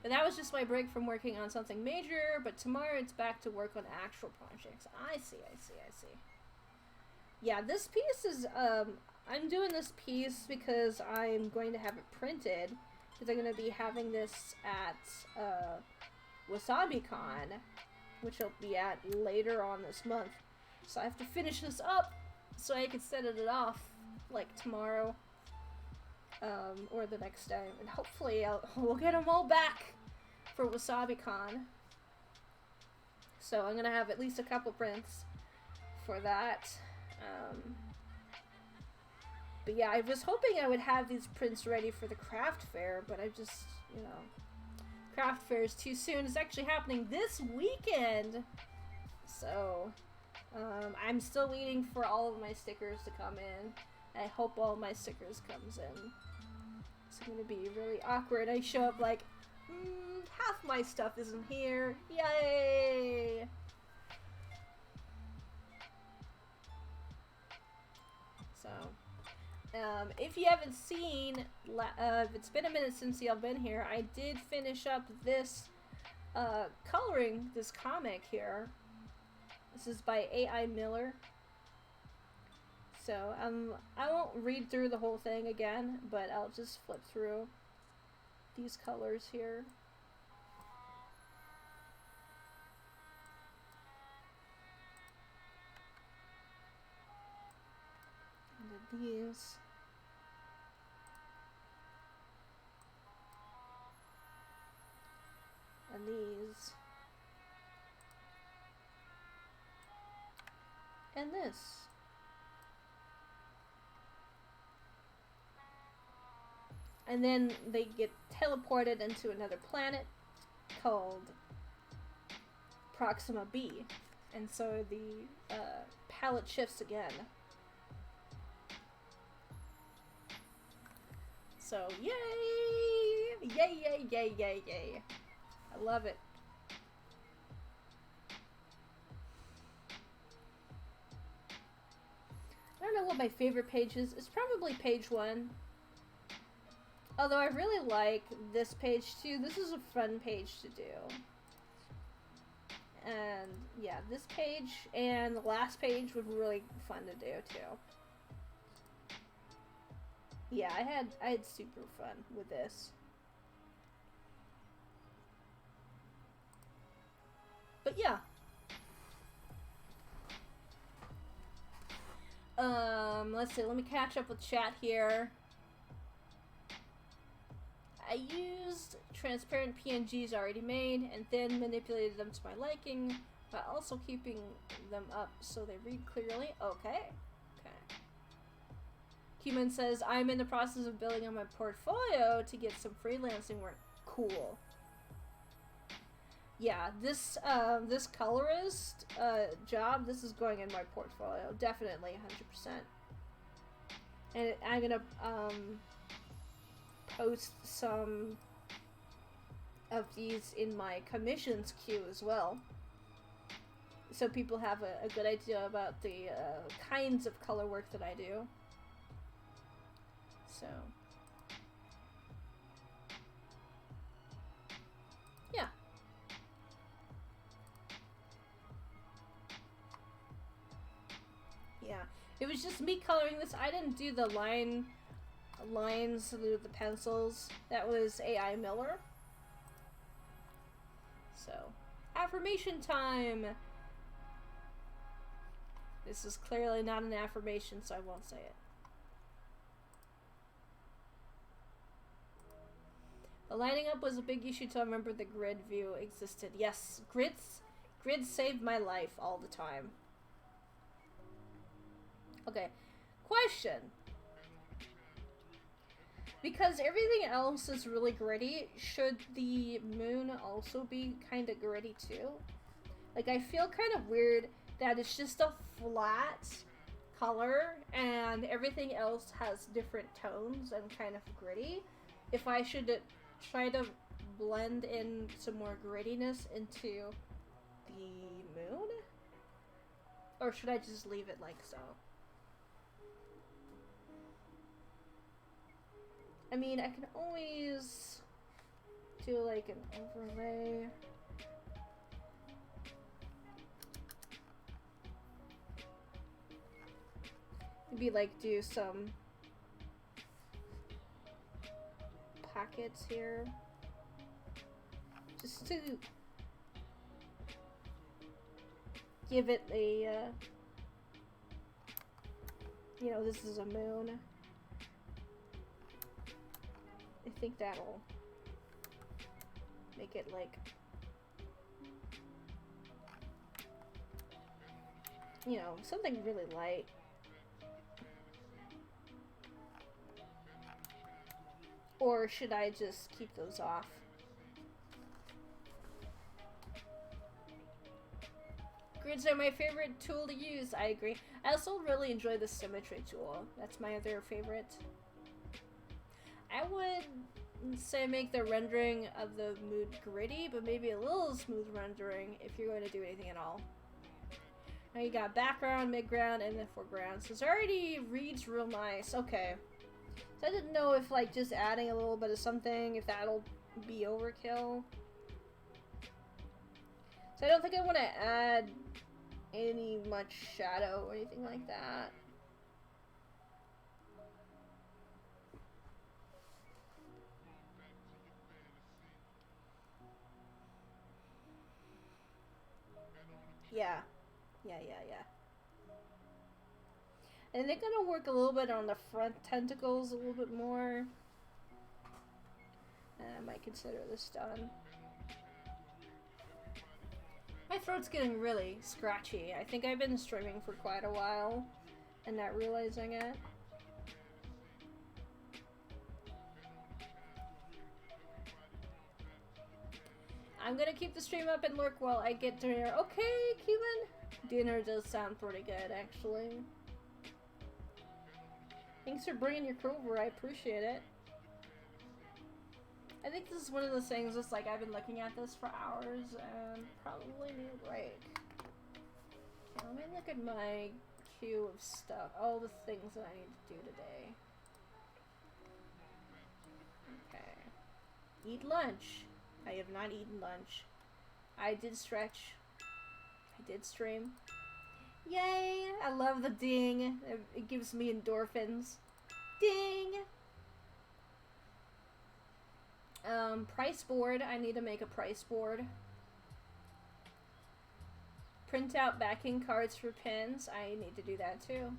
But that was just my break from working on something major, but tomorrow it's back to work on actual projects. I see. Yeah, this piece is, I'm doing this piece because I'm going to have it printed, because I'm going to be having this at, WasabiCon, which I'll be at later on this month. So I have to finish this up so I can send it off, like, tomorrow. Or the next day, and hopefully we'll get them all back for WasabiCon. So I'm gonna have at least a couple prints for that. But yeah, I was hoping I would have these prints ready for the craft fair, but I just, you know, craft fair is too soon. It's actually happening this weekend, so I'm still waiting for all of my stickers to come in. I hope all my stickers comes in. It's gonna be really awkward. I show up like, half my stuff isn't here. Yay! So, if you haven't seen, it's been a minute since y'all been here, I did finish up this, coloring this comic here. This is by A.I. Miller. So, I won't read through the whole thing again, but I'll just flip through these colors here. And then these. And these. And this. And then they get teleported into another planet called Proxima B. And so the palette shifts again. So, yay! Yay, yay, yay, yay, yay. I love it. I don't know what my favorite page is. It's probably page 1. Although I really like this page too. This is a fun page to do. And yeah, this page and the last page would be really fun to do too. Yeah, I had super fun with this. But yeah. Let's see, let me catch up with chat here. I used transparent PNGs already made and then manipulated them to my liking, but also keeping them up so they read clearly. Okay. Okay. Human says, I'm in the process of building on my portfolio to get some freelancing work. Cool. Yeah, this this colorist job, this is going in my portfolio. Definitely, 100%. And I'm gonna post some of these in my commissions queue as well, so people have a good idea about the kinds of color work that I do. So yeah. Yeah, it was just me coloring this. I didn't do the lines with the pencils. That was AI Miller. So, affirmation time! This is clearly not an affirmation, so I won't say it. The lining up was a big issue till I remember the grid view existed. Yes, grids saved my life all the time. Okay, question. Because everything else is really gritty, should the moon also be kind of gritty too? Like, I feel kind of weird that it's just a flat color and everything else has different tones and kind of gritty. If I should try to blend in some more grittiness into the moon? Or should I just leave it like so? I mean, I can always do like an overlay. Maybe like do some pockets here. Just to give it a, you know, this is a moon. I think that'll make it like, you know, something really light. Or should I just keep those off? Grids are my favorite tool to use, I agree. I also really enjoy the symmetry tool. That's my other favorite. I would say make the rendering of the mood gritty, but maybe a little smooth rendering if you're going to do anything at all. Now you got background, midground, and then foreground. So it already reads real nice. Okay. So I didn't know if like just adding a little bit of something, if that'll be overkill. So I don't think I want to add any much shadow or anything like that. Yeah. And they're gonna work a little bit on the front tentacles a little bit more. And I might consider this done. My throat's getting really scratchy. I think I've been streaming for quite a while and not realizing it. I'm gonna keep the stream up and lurk while I get dinner. Okay, Cuban. Dinner does sound pretty good, actually. Thanks for bringing your crew over. I appreciate it. I think this is one of those things that's like I've been looking at this for hours and probably need a break. Okay, let me look at my queue of stuff. All the things that I need to do today. Okay. Eat lunch. I have not eaten lunch. I did stretch. I did stream. Yay! I love the ding. It gives me endorphins. Ding! Price board. I need to make a price board. Print out backing cards for pins. I need to do that too.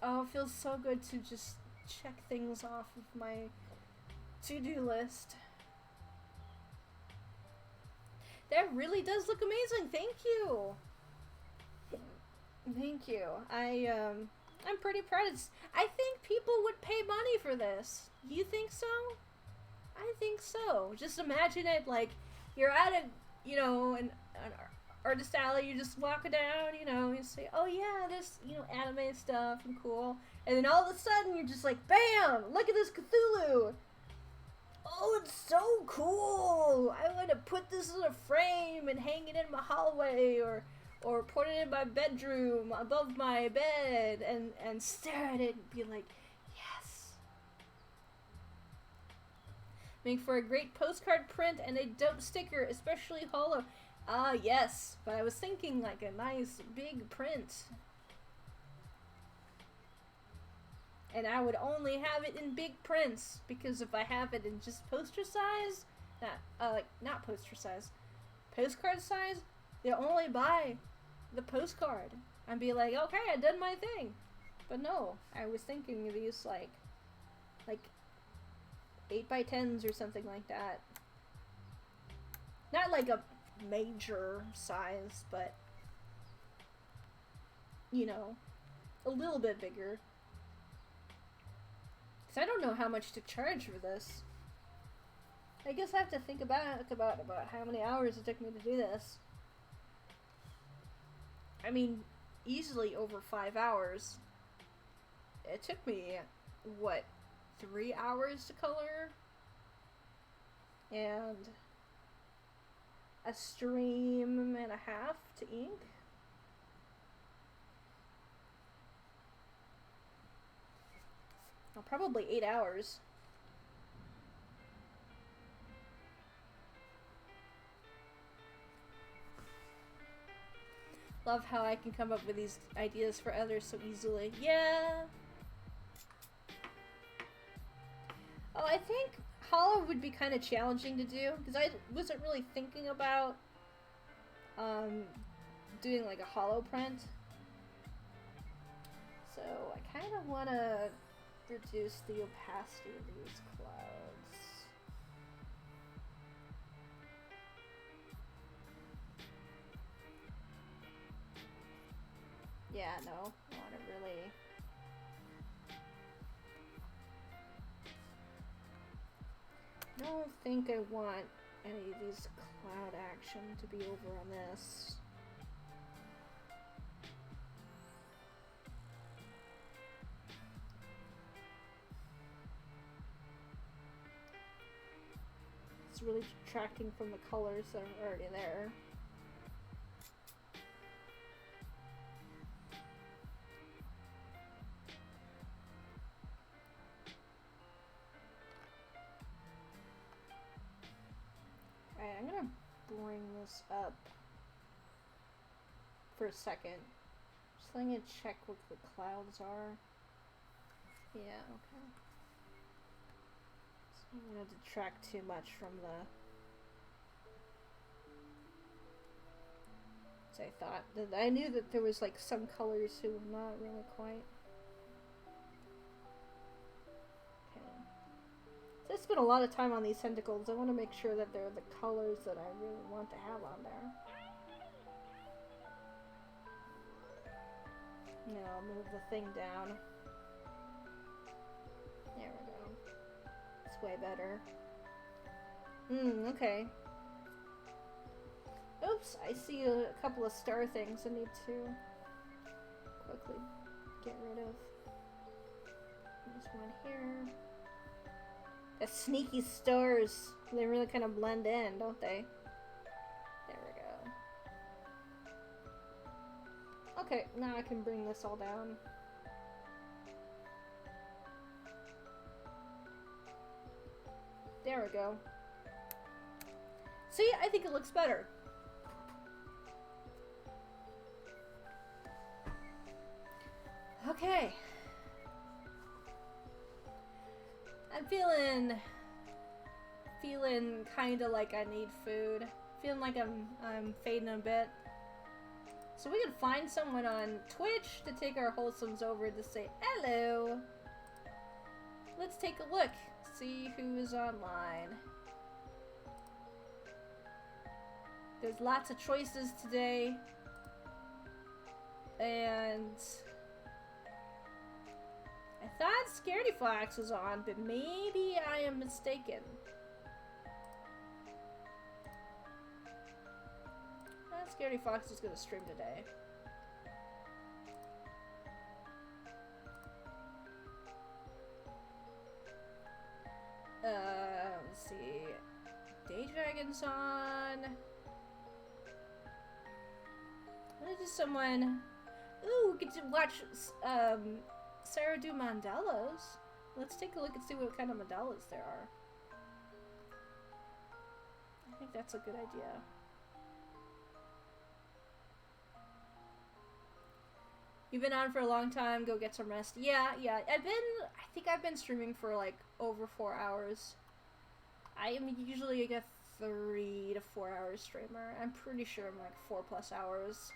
Oh, it feels so good to just check things off of my to-do list. That really does look amazing. Thank you. Thank you. I'm pretty proud. I think people would pay money for this. You think so? I think so. Just imagine it like you're at an artist alley, you're just walking down, you say, oh yeah, this, anime stuff and cool. And then all of a sudden you're just like, bam! Look at this Cthulhu! Oh, it's so cool! I want to put this in a frame and hang it in my hallway or put it in my bedroom above my bed and stare at it and be like, yes. Make for a great postcard print and a dope sticker, especially hollow. Ah, yes, but I was thinking like a nice big print. And I would only have it in big prints, because if I have it in just poster size, not poster size, postcard size, they'll only buy the postcard and be like, okay, I did my thing. But no, I was thinking of these like 8x10s or something like that. Not like a major size, but a little bit bigger. So I don't know how much to charge for this. I guess I have to think about how many hours it took me to do this. I mean, easily over 5 hours. It took me, what, 3 hours to color? And a stream and a half to ink? Well, probably 8 hours. Love how I can come up with these ideas for others so easily. Yeah. Oh, I think hollow would be kind of challenging to do because I wasn't really thinking about doing like a hollow print. So I kind of want to reduce the opacity of these clouds. Yeah, no, I want to really... I don't think I want any of these cloud action to be over on this. It's really detracting from the colors that are already there. Alright, I'm gonna bring this up for a second. Just letting it check what the clouds are. Yeah, okay. So I'm gonna detract too much from the... So I thought that I knew that there was like some colors who were not really quite. So I spent a lot of time on these tentacles. I want to make sure that they're the colors that I really want to have on there. Now I'll move the thing down. There we go. It's way better. Okay. Oops, I see a couple of star things I need to quickly get rid of. There's one here. The sneaky stars. They really kind of blend in, don't they? There we go. Okay, now I can bring this all down. There we go. See, I think it looks better. Okay. I'm feeling kind of like I need food. Feeling like I'm fading a bit. So we can find someone on Twitch to take our wholesomes over to say hello. Let's take a look. See who is online. There's lots of choices today. And I thought Scaredy Fox was on, but maybe I am mistaken. Scaredy Fox is gonna stream today. Let's see. Daydragon's on. I'm gonna do someone. Ooh, we get to watch Sarah do mandalas. Let's take a look and see what kind of mandalas there are. I think that's a good idea. You've been on for a long time, go get some rest. Yeah, I think I've been streaming for like over 4 hours. I am usually like a 3 to 4 hour streamer. I'm pretty sure I'm like 4+ hours.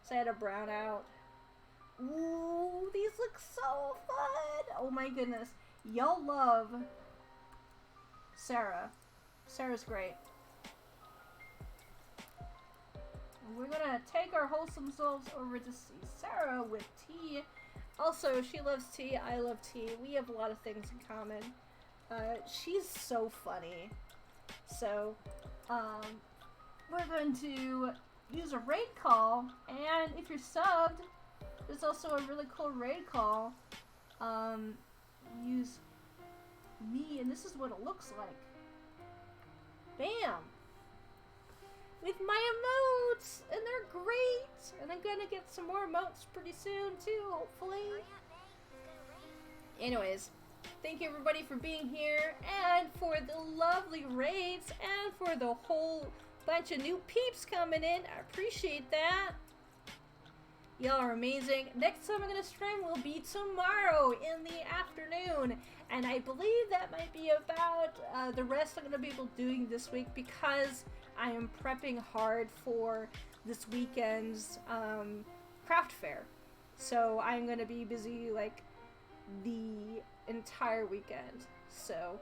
So I had a brownout. Ooh, these look so fun! Oh my goodness. Y'all love Sarah. Sarah's great. We're gonna take our wholesome selves over to see Sarah with tea. Also, she loves tea, I love tea. We have a lot of things in common. She's so funny. So, we're going to use a raid call, and if you're subbed, there's also a really cool raid call. Use me, and this is what it looks like. Bam! With my emotes, and they're great, and I'm gonna get some more emotes pretty soon too, hopefully. Anyways, thank you everybody for being here, and for the lovely raids, and for the whole bunch of new peeps coming in. I appreciate that. Y'all are amazing. Next time I'm gonna stream will be tomorrow in the afternoon, and I believe that might be about the rest I'm gonna be able doing this week, because I am prepping hard for this weekend's craft fair. So I'm gonna be busy like the entire weekend. So,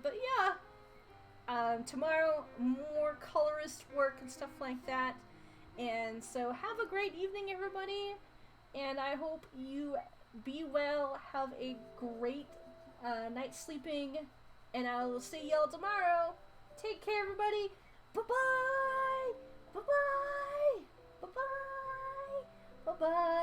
but yeah, tomorrow more colorist work and stuff like that. And so have a great evening, everybody. And I hope you be well. Have a great night sleeping. And I will see y'all tomorrow. Take care, everybody. Bye-bye! Bye-bye! Bye-bye! Bye-bye!